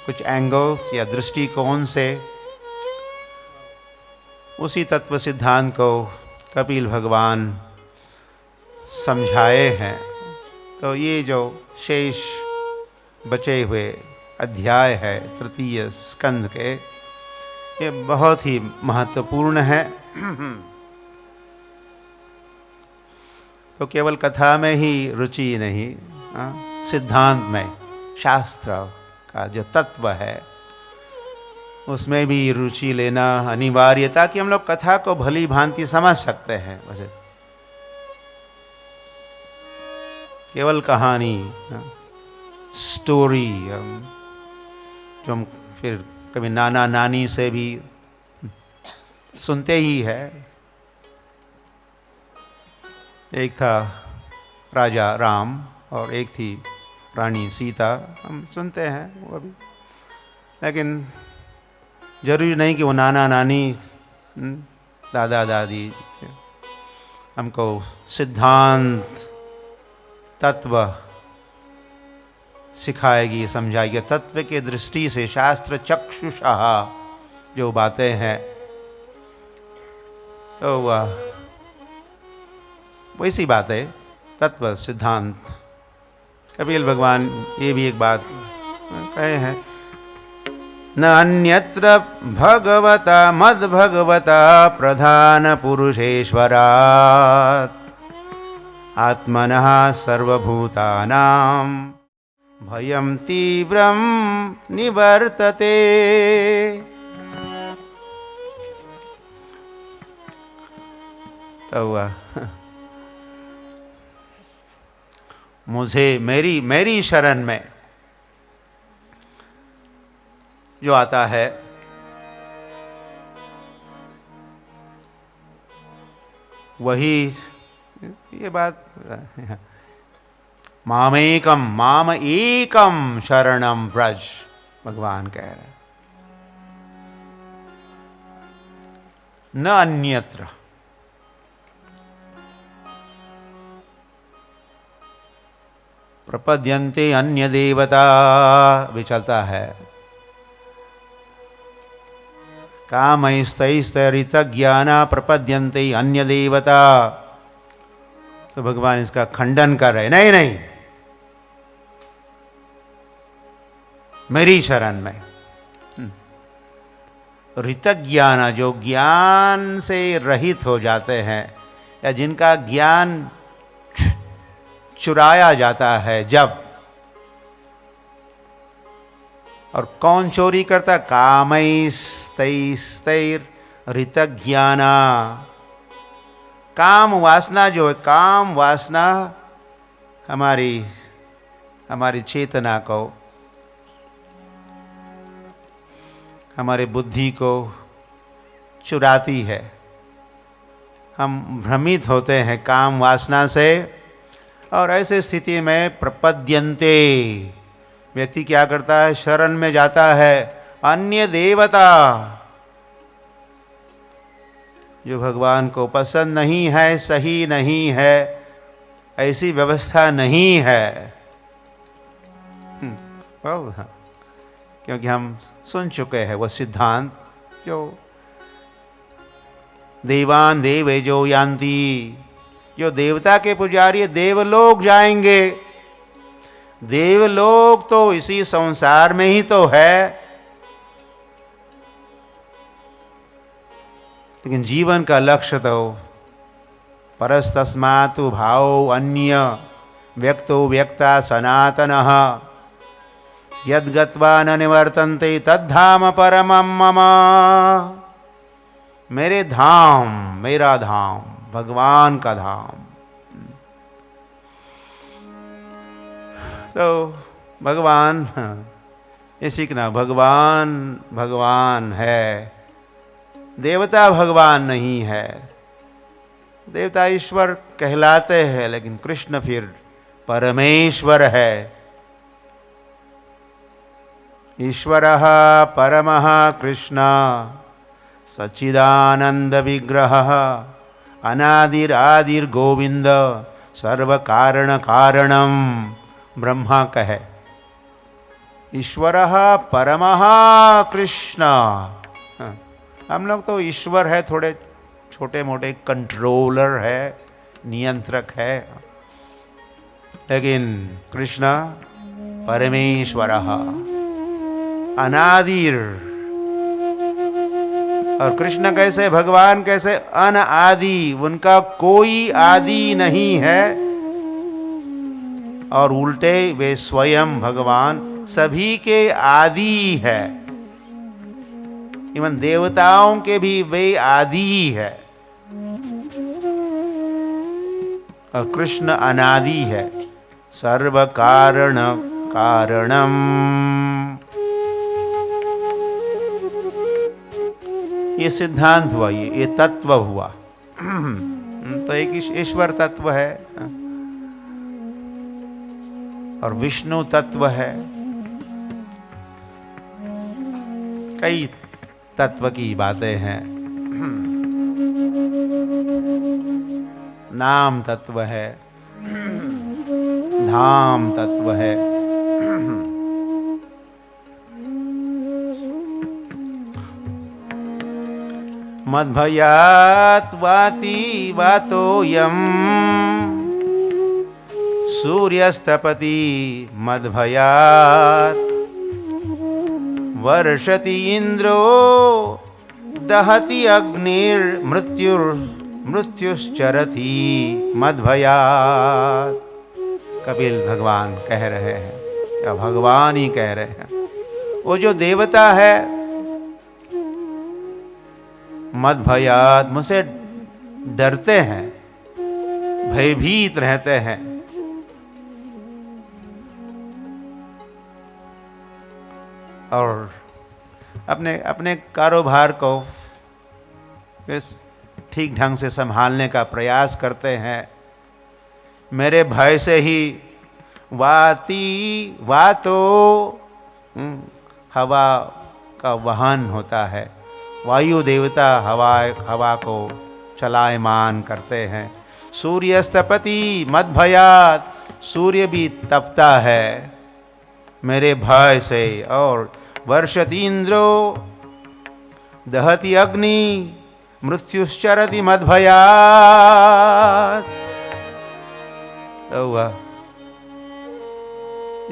कुछ एंगल्स या दृष्टिकोण से उसी तत्व सिद्धांत को कपिल भगवान समझाए हैं। तो ये जो शेष बचे हुए अध्याय है तृतीय स्कंध के, ये बहुत ही महत्वपूर्ण है। तो केवल कथा में ही रुचि नहीं, सिद्धांत में, शास्त्र का जो तत्व है उसमें भी रुचि लेना अनिवार्य, ताकि हम लोग कथा को भली भांति समझ सकते हैं। वैसे केवल कहानी, स्टोरी, जो हम फिर कभी नाना नानी से भी सुनते ही है। एक था राजा राम और एक थी रानी सीता, हम सुनते हैं वो अभी, लेकिन जरूरी नहीं कि वो नाना नानी, दादा दादी हमको सिद्धांत, तत्व सिखाएगी, समझाएगी। तत्व के दृष्टि से शास्त्र चक्षुषा जो बातें हैं, तो वह वैसी बातें, तत्व सिद्धांत। कपिल भगवान ये भी एक बात कहे हैं, न अन्यत्र भगवता मद भगवता प्रधान पुरुषेश्वरात् आत्मनः सर्वभूतानां भयं तीव्रं निवर्तते। तो मुझे मेरी शरण में जो आता है, वही ये बात, माम एकम शरणम व्रज, भगवान कह रहे हैं, न अन्यत्र। प्रपद्यन्ते अन्य देवता भी चलता है, कामैस्तैस्तरित ज्ञाना प्रपद्यन्ते अन्य देवता। तो भगवान इसका खंडन कर रहे, नहीं नहीं, मेरी शरण में ऋतज्ञाना, जो ज्ञान से रहित हो जाते हैं, या जिनका ज्ञान चुराया जाता है जब, और कौन चोरी करता? कामैस्तैस्तैर ऋतज्ञाना, काम वासना जो है, काम वासना हमारी चेतना को हमारे बुद्धि को चुराती है। हम भ्रमित होते हैं काम वासना से, और ऐसे स्थिति में प्रपद्यन्ते, व्यक्ति क्या करता है, शरण में जाता है अन्य देवता, जो भगवान को पसंद नहीं है, सही नहीं है, ऐसी व्यवस्था नहीं है। क्योंकि हम सुन चुके हैं वो सिद्धांत, जो देवान देवे जो यान्ति, जो देवता के पुजारी देवलोक जाएंगे। देवलोक तो इसी संसार में ही तो है, लेकिन जीवन का लक्ष्य तो परस्तस्मातु भावो अन्य व्यक्तो व्यक्ता सनातनः यद्गत्वा न निवर्तन्ते तद्धाम परमं मम। मेरे धाम, मेरा धाम, भगवान का धाम। तो भगवान, ये सीखना, भगवान भगवान है, देवता भगवान नहीं है। देवता ईश्वर कहलाते हैं, लेकिन कृष्ण फिर परमेश्वर है। ईश्वरः परमः कृष्ण सच्चिदानंद विग्रह अनादिरादिर्गोविंद सर्व कारण कारणम। ब्रह्मा कहे ईश्वरः परमः कृष्ण। हम लोग तो ईश्वर है, थोड़े छोटे मोटे कंट्रोलर है, नियंत्रक है, लेकिन कृष्ण परमेश्वरः अनादिर। और कृष्ण कैसे, भगवान कैसे, अनादि, उनका कोई आदि नहीं है, और उल्टे वे स्वयं भगवान सभी के आदि है। इवन देवताओं के भी वे आदि है, और कृष्ण अनादि है, सर्व कारण कारणम। ये सिद्धांत हुआ, ये तत्व हुआ। तो एक ईश्वर तत्व है और विष्णु तत्व है, कई तत्व की बातें हैं। नाम तत्व है, धाम तत्व है, मद्भयात् वाति वातोऽयं सूर्यस्तपति मद्भयात् वर्षति इंद्रो दहति मृत्युश्चरति मद्भयात्। कपिल भगवान कह रहे हैं, या भगवान ही कह रहे हैं, वो जो देवता है मद्भयात्, मुझसे डरते हैं, भयभीत रहते हैं। और अपने अपने कारोबार को फिर ठीक ढंग से संभालने का प्रयास करते हैं। मेरे भय से ही वाती वातो, हवा का वहन होता है, वायु देवता हवा को चलायमान करते हैं। सूर्यस्तपति मद्भयात्, सूर्य भी तपता है मेरे भय से। और वर्षति इंद्रो दहति अग्नि मृत्युश्चरति मद्भयात्।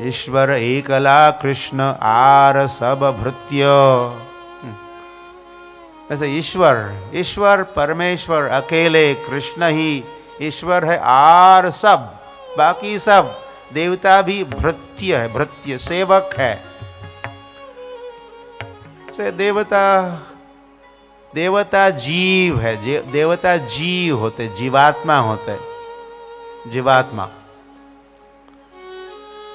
ईश्वर एकला कृष्ण आर सब भृत्य। ऐसे ईश्वर परमेश्वर अकेले कृष्ण ही ईश्वर है, आर सब बाकी सब देवता भी भृत्य है, भृत्य सेवक है। से देवता जीव है, देवता जीव होते, जीवात्मा होते, जीवात्मा।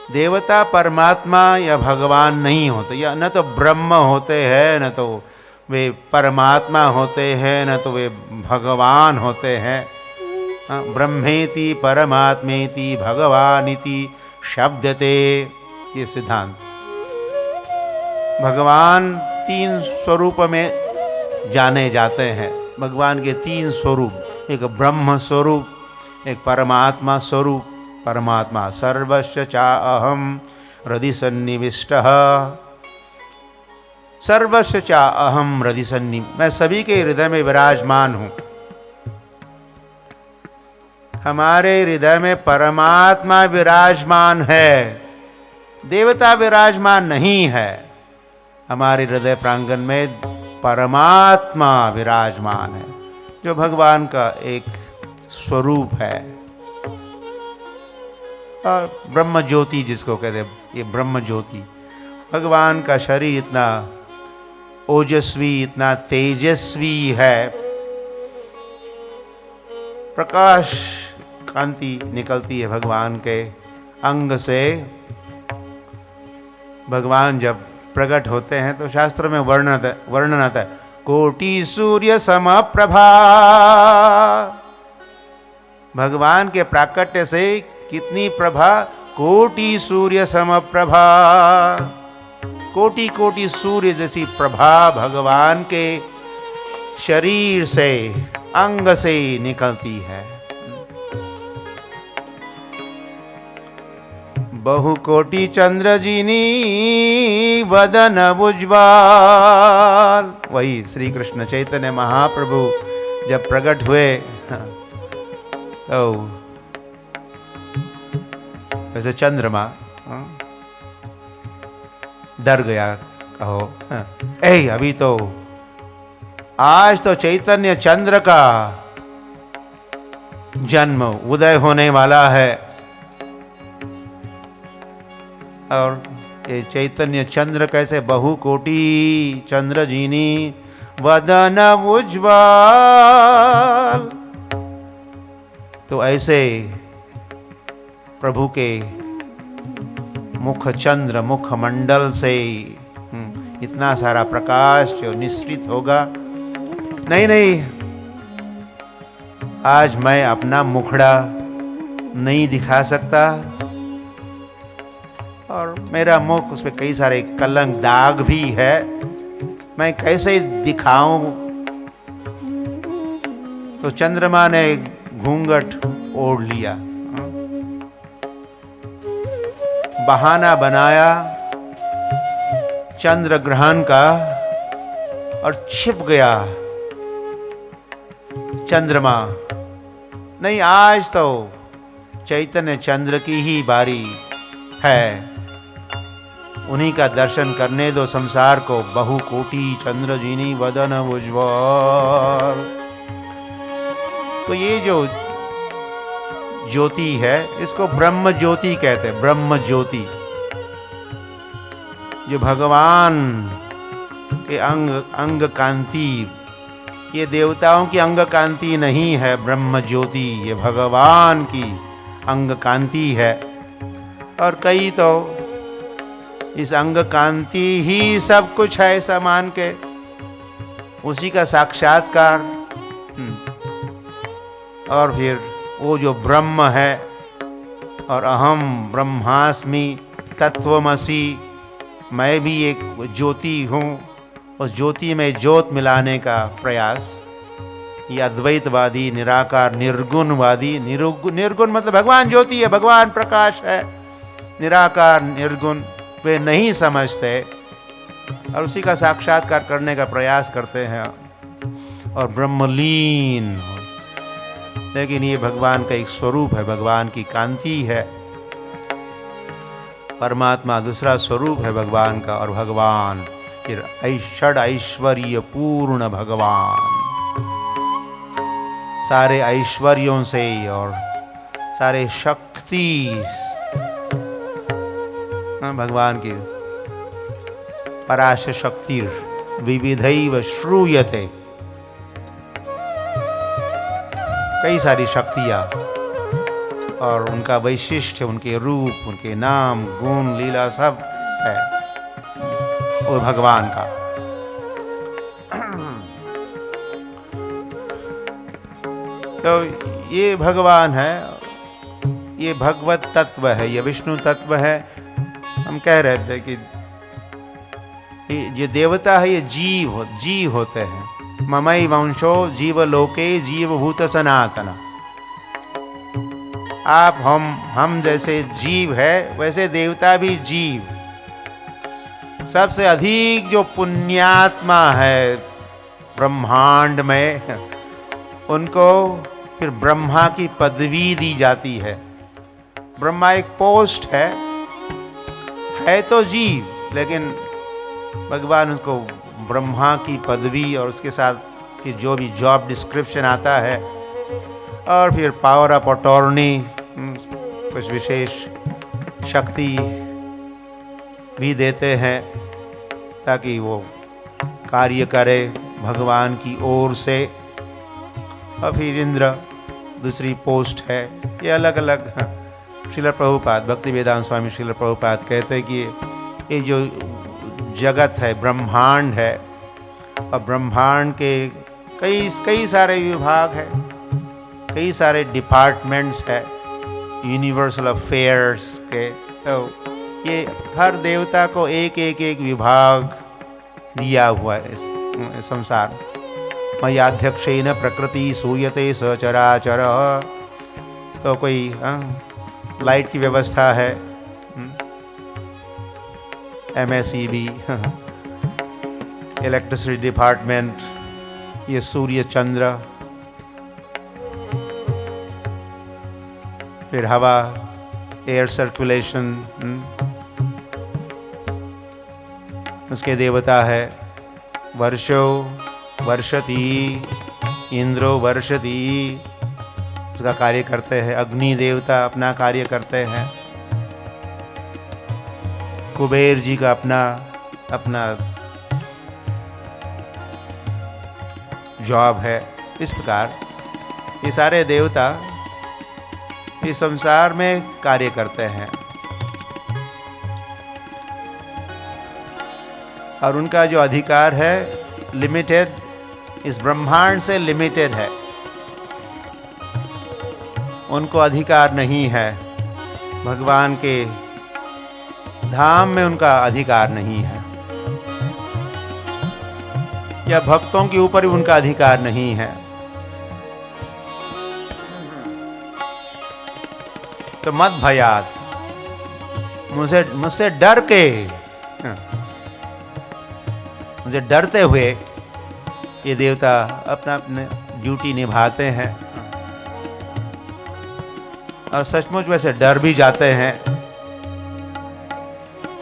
देवता परमात्मा या भगवान नहीं होते, या न तो ब्रह्म होते हैं, न तो वे परमात्मा होते हैं, न तो वे भगवान होते हैं। ब्रह्मेति परमात्मेति भगवानिति शब्दते, ये सिद्धांत। भगवान 3 स्वरूप में जाने जाते हैं। भगवान के 3 स्वरूप, एक ब्रह्म स्वरूप, एक परमात्मा स्वरूप। परमात्मा सर्वस्य चाअहम हृदि सन्निविष्टः, सर्वस्य चाअहम हृदि सन्नि, मैं सभी के हृदय में विराजमान हूँ। हमारे हृदय में परमात्मा विराजमान है, देवता विराजमान नहीं है। हमारे हृदय प्रांगण में परमात्मा विराजमान है, जो भगवान का एक स्वरूप है। और ब्रह्म ज्योति जिसको कहते हैं, ये ब्रह्म ज्योति, भगवान का शरीर इतना ओजस्वी, इतना तेजस्वी है, प्रकाश कांति निकलती है भगवान के अंग से। भगवान जब प्रकट होते हैं तो शास्त्र में वर्णन आता है, कोटि सूर्य समप्रभा। भगवान के प्राकट्य से कितनी प्रभा, कोटि सूर्य समप्रभा, कोटि कोटि सूर्य जैसी प्रभा भगवान के शरीर से, अंग से निकलती है। बहुकोटि चंद्रजिनी वदन उज्ज्वल। वही श्री कृष्ण चैतन्य महाप्रभु जब प्रकट हुए तो वैसे चंद्रमा डर गया, कहो ए अभी तो आज तो चैतन्य चंद्र का जन्म उदय होने वाला है, और ये चैतन्य चंद्र कैसे, बहुकोटि चंद्रजीनी वदन उज्ज्वल। तो ऐसे प्रभु के मुख चंद्र, मुख मंडल से इतना सारा प्रकाश जो निश्रित होगा। नहीं, आज मैं अपना मुखड़ा नहीं दिखा सकता, और मेरा मुख, उस पर कई सारे कलंक दाग भी है, मैं कैसे दिखाऊं। तो चंद्रमा ने घूंघट ओढ़ लिया, बहाना बनाया चंद्र ग्रहण का, और छिप गया चंद्रमा। नहीं, आज तो चैतन्य चंद्र की ही बारी है, उन्हीं का दर्शन करने दो संसार को। बहुकोटि चंद्रजीनी वदन उज्ज्वल। तो ये जो ज्योति है, इसको ब्रह्म ज्योति कहते हैं। ब्रह्म ज्योति जो भगवान के अंग कांति, ये देवताओं की अंग कांति नहीं है। ब्रह्म ज्योति ये भगवान की अंग कांति है, और कई तो इस अंग कांति ही सब कुछ है ऐसा मान के, उसी का साक्षात्कार। और फिर वो जो ब्रह्म है, और अहम ब्रह्मास्मि तत्वमसि, मैं भी एक ज्योति हूँ, उस ज्योति में ज्योत मिलाने का प्रयास। ये अद्वैतवादी, निराकार, निर्गुणवादी, निर्गुण मतलब भगवान ज्योति है, भगवान प्रकाश है, निराकार निर्गुण वे नहीं समझते, और उसी का साक्षात्कार करने का प्रयास करते हैं, और ब्रह्मलीन। लेकिन ये भगवान का एक स्वरूप है, भगवान की कांति है। परमात्मा दूसरा स्वरूप है भगवान का, और भगवान फिर षड ऐश्वर्य पूर्ण भगवान, सारे ऐश्वर्यों से और सारे शक्ति भगवान की पराश शक्ति विविधैव श्रूयते, कई सारी शक्तियाँ, और उनका वैशिष्ट्य, उनके रूप, उनके नाम, गुण, लीला सब है वो भगवान का। तो ये भगवान है, ये भगवत तत्व है, ये विष्णु तत्व है। हम कह रहे थे कि ये देवता है, ये जीव होते हैं। ममई वंशो जीव लोके जीवभूत सनातन। आप हम जैसे जीव है वैसे देवता भी जीव। सबसे अधिक जो पुण्यात्मा है ब्रह्मांड में, उनको फिर ब्रह्मा की पदवी दी जाती है। ब्रह्मा एक पोस्ट है तो जीव, लेकिन भगवान उसको ब्रह्मा की पदवी और उसके साथ फिर जो भी जॉब डिस्क्रिप्शन आता है और फिर पावर ऑफ अटॉर्नी, कुछ विशेष शक्ति भी देते हैं ताकि वो कार्य करे भगवान की ओर से। और फिर इंद्र दूसरी पोस्ट है। ये अलग अलग श्रील प्रभुपाद, भक्ति वेदांत स्वामी श्रील प्रभुपाद कहते हैं कि ये जो जगत है, ब्रह्मांड है, और ब्रह्मांड के कई सारे विभाग है, कई सारे डिपार्टमेंट्स है यूनिवर्सल अफेयर्स के। तो ये हर देवता को एक विभाग दिया हुआ है इस संसार। मयाध्यक्षेन प्रकृति सूयते सचराचर। तो कोई लाइट की व्यवस्था है, MSEB, इलेक्ट्रिसिटी डिपार्टमेंट, ये सूर्य चंद्र, फिर हवा, एयर सर्कुलेशन, उसके देवता है वर्षो वर्षति, इंद्रो वर्षति, उसका कार्य करते हैं। अग्नि देवता अपना कार्य करते हैं। कुबेर जी का अपना जॉब है। इस प्रकार ये सारे देवता इस संसार में कार्य करते हैं और उनका जो अधिकार है लिमिटेड, इस ब्रह्मांड से लिमिटेड है। उनको अधिकार नहीं है, भगवान के धाम में उनका अधिकार नहीं है, या भक्तों के ऊपर भी उनका अधिकार नहीं है। तो मत भयात, मुझसे डर के, मुझे डरते हुए ये देवता अपना ड्यूटी निभाते हैं और सचमुच वैसे डर भी जाते हैं।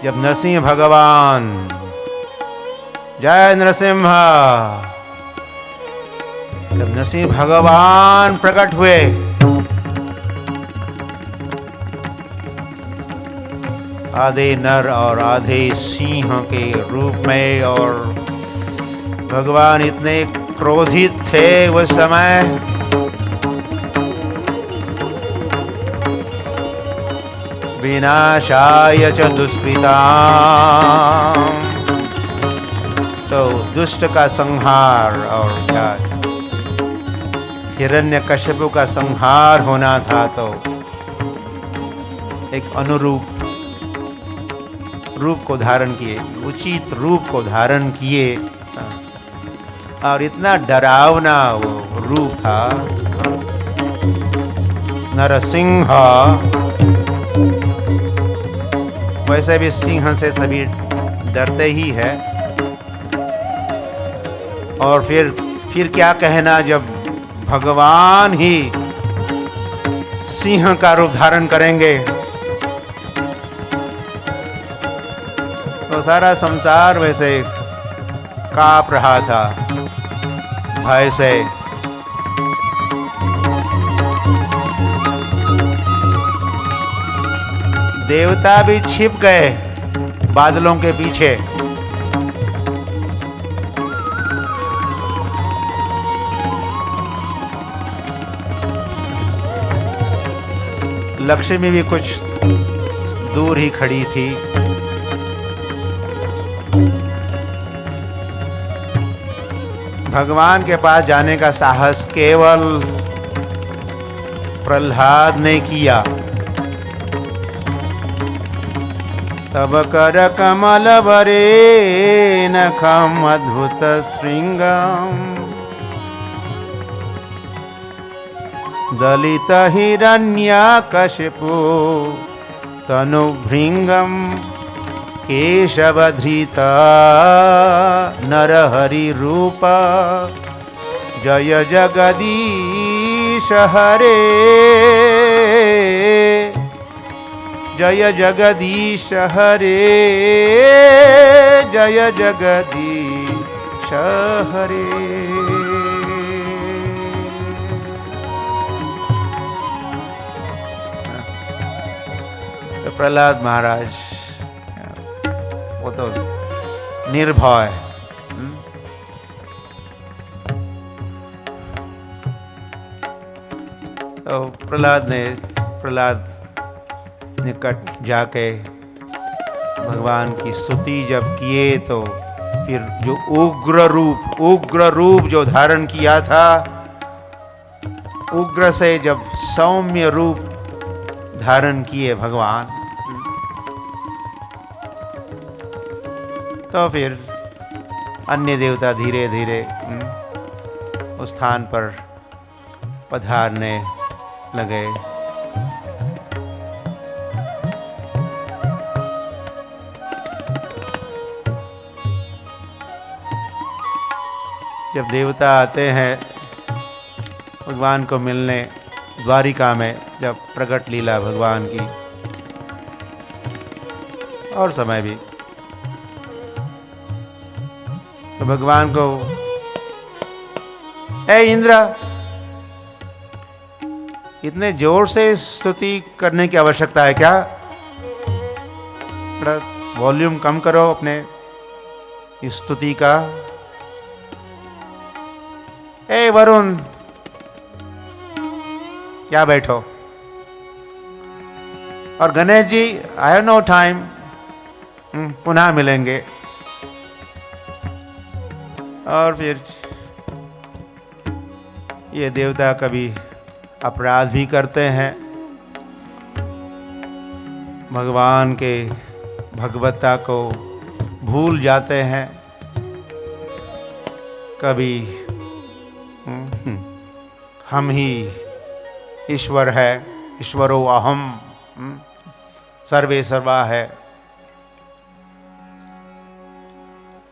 जब नरसिंह भगवान, जय नरसिंह, जब नरसिंह भगवान प्रकट हुए आधे नर और आधे सिंह के रूप में, और भगवान इतने क्रोधित थे उस समय, विनाशाय च दुष्कृतां, तो दुष्ट का संहार, और क्या हिरण्यकश्यप का संहार होना था, तो एक अनुरूप रूप को धारण किए, उचित रूप को धारण किए, और इतना डरावना वो रूप था नरसिंह। वैसे भी सिंह से सभी डरते ही है, और फिर क्या कहना जब भगवान ही सिंह का रूप धारण करेंगे, तो सारा संसार वैसे कांप रहा था भय से। देवता भी छिप गए बादलों के पीछे। लक्ष्मी भी कुछ दूर ही खड़ी थी। भगवान के पास जाने का साहस केवल प्रहलाद ने किया। तब कर कमल वरे नखम अद्भुत श्रृंगम दलित हिरण्यकशिपु तनुभृंगम केशवधृता नरहरि रूप जय जगदीश हरे जय जगदीश हरे जय जगदीश हरे। तो प्रहलाद महाराज वो तो निर्भय, तो प्रहलाद निकट जाके भगवान की स्तुति जब किए तो फिर जो उग्र रूप जो धारण किया था, उग्र से जब सौम्य रूप धारण किए भगवान, तो फिर अन्य देवता धीरे धीरे उस स्थान पर पधारने लगे। जब देवता आते हैं भगवान को मिलने द्वारिका में, जब प्रकट लीला भगवान की और समय भी, तो भगवान को ए इंद्र, इतने जोर से स्तुति करने की आवश्यकता है क्या? थोड़ा वॉल्यूम कम करो अपने स्तुति का। ए वरुण, क्या बैठो। और Ganesh ji, I have no time, पुनः मिलेंगे। और फिर ये देवता कभी अपराध भी करते हैं, भगवान के भगवत्ता को भूल जाते हैं, कभी हम ही ईश्वर है, ईश्वरो अहम, सर्वे सर्वा है।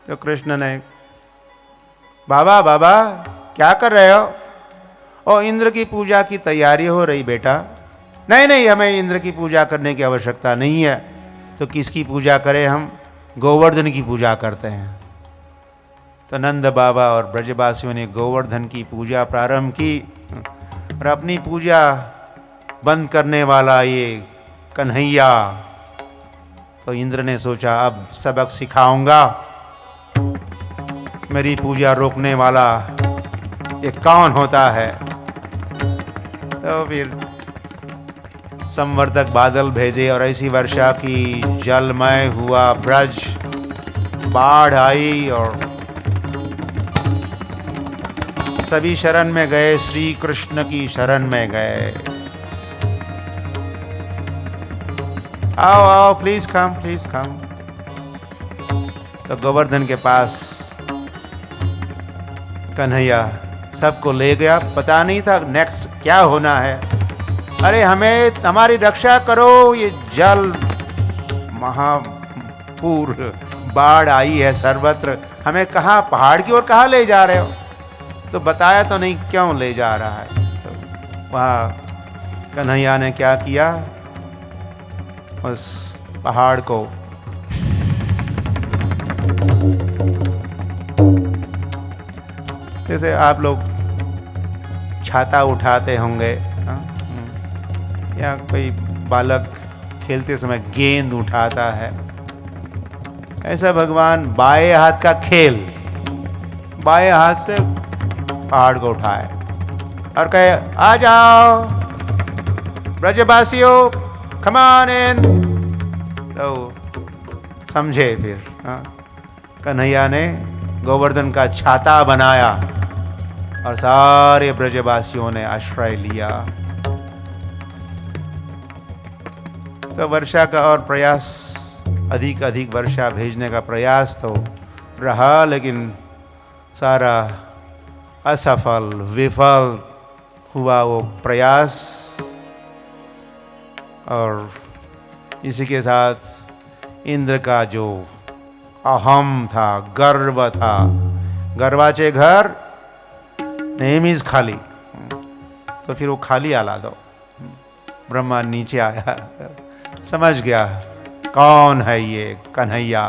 तो कृष्ण ने, बाबा बाबा क्या कर रहे हो? और इंद्र की पूजा की तैयारी हो रही बेटा। नहीं नहीं, हमें इंद्र की पूजा करने की आवश्यकता नहीं है। तो किसकी पूजा करें हम? गोवर्धन की पूजा करते हैं। तो नंद बाबा और ब्रजवासियों ने गोवर्धन की पूजा प्रारंभ की, और अपनी पूजा बंद करने वाला ये कन्हैया, तो इंद्र ने सोचा अब सबक सिखाऊंगा, मेरी पूजा रोकने वाला ये कौन होता है। तो फिर संवर्धक बादल भेजे और ऐसी वर्षा की जलमय हुआ ब्रज, बाढ़ आई और सभी शरण में गए, श्री कृष्ण की शरण में गए। आओ आओ, प्लीज कम, प्लीज कम। तो गोवर्धन के पास कन्हैया सबको ले गया। पता नहीं था नेक्स्ट क्या होना है। अरे हमें, हमारी रक्षा करो, ये जल महापूर बाढ़ आई है सर्वत्र, हमें कहाँ, पहाड़ की ओर कहाँ ले जा रहे हो? तो बताया तो नहीं क्यों ले जा रहा है। तो वहाँ कन्हैया ने क्या किया, उस पहाड़ को जैसे आप लोग छाता उठाते होंगे, या कोई बालक खेलते समय गेंद उठाता है, ऐसा भगवान बाएं हाथ का खेल, बाएं हाथ से पहाड़ को उठाए और कहे आ जाओ। ब्रजवासियों कम ऑन इन। तो समझे फिर कन्हैया ने गोवर्धन का छाता बनाया और सारे ब्रजवासियों ने आश्रय लिया। तो वर्षा का और प्रयास, अधिक अधिक वर्षा भेजने का प्रयास तो रहा, लेकिन सारा असफल, विफल हुआ वो प्रयास। और इसी के साथ इंद्र का जो अहम था, गर्व था, गर्वाचे घर नेहमीच खाली, तो फिर वो खाली आला दो। ब्रह्मा नीचे आया, समझ गया कौन है ये कन्हैया।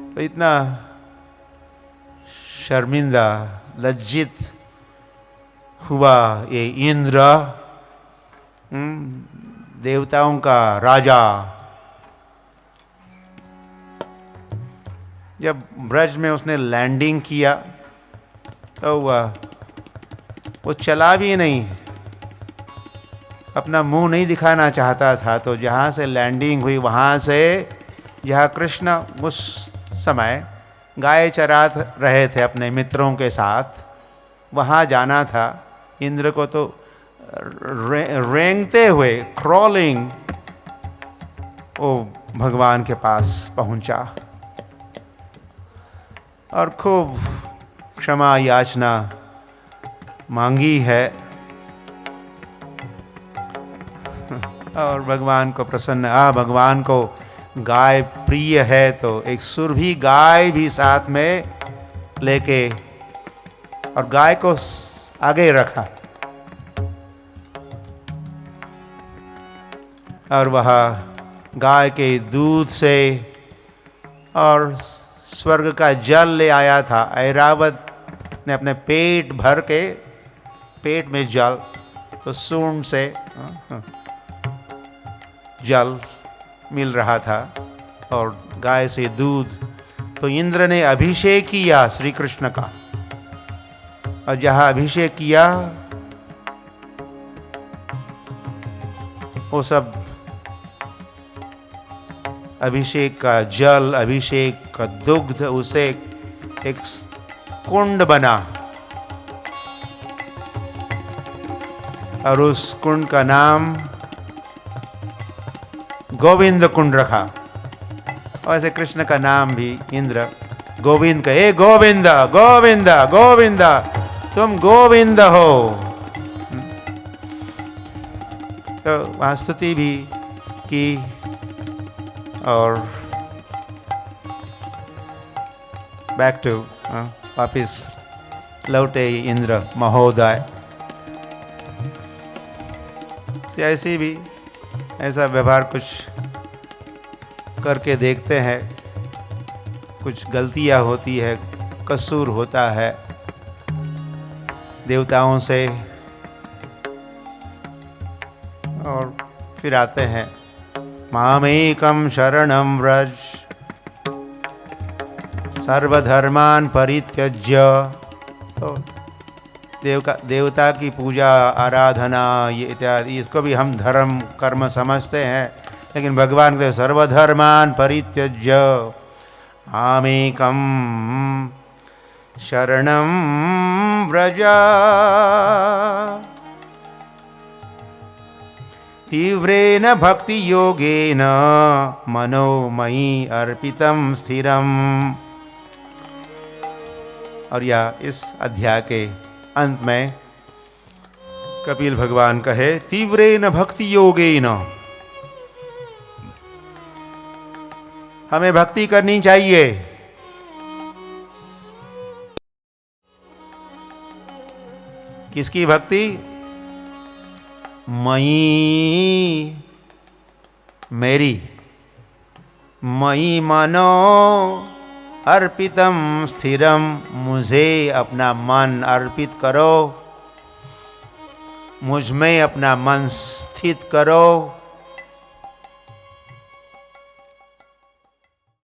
तो इतना शर्मिंदा, लज्जित हुआ ये इंद्र, देवताओं का राजा। जब ब्रज में उसने लैंडिंग किया तो वो चला भी नहीं, अपना मुंह नहीं दिखाना चाहता था। तो जहाँ से लैंडिंग हुई वहाँ से, जहाँ कृष्ण उस समय गाय चरा रहे थे अपने मित्रों के साथ, वहाँ जाना था। इंद्र को तो रेंगते हुए, क्रॉलिंग, वो भगवान के पास पहुँचा और खूब क्षमा याचना मांगी है। और भगवान को प्रसन्न, भगवान को गाय प्रिय है, तो एक सुरभि गाय भी साथ में लेके और गाय को आगे रखा और वह गाय के दूध से और स्वर्ग का जल ले आया था। ऐरावत ने अपने पेट भर के, पेट में जल, तो सूंड से जल मिल रहा था और गाय से दूध। तो इंद्र ने अभिषेक किया श्री कृष्ण का, और जहाँ अभिषेक किया वो सब अभिषेक का जल, अभिषेक का दुग्ध, उसे एक कुंड बना और उस कुंड का नाम गोविंद कुंड रखा। और ऐसे कृष्ण का नाम भी इंद्र गोविंद का, ए गोविंद गोविंद गोविंद, तुम गोविंद हो। तो वहाँ स्तुति भी की और बैक टू वापिस लौटे इंद्र महोदय। ऐसी भी ऐसा व्यवहार कुछ करके देखते हैं, कुछ गलतियां होती है, कसूर होता है देवताओं से, और फिर आते हैं मामेकं शरणं व्रज सर्वधर्मान् परित्यज्य। तो देवता की पूजा, आराधना, ये इत्यादि, इसको भी हम धर्म कर्म समझते हैं, लेकिन भगवान के सर्वधर्मान् परित्यज्य मामेकं शरणं व्रज तीव्रेण भक्ति योगेन मनो मयि अर्पितं स्थिरम। और यह इस अध्याय के अंत में कपिल भगवान कहे तीव्रेण भक्ति योगेन, हमें भक्ति करनी चाहिए। किसकी भक्ति? मयि, मेरी, मयि मनो अर्पितम स्थिरम, मुझे अपना मन अर्पित करो, मुझ में अपना मन स्थित करो।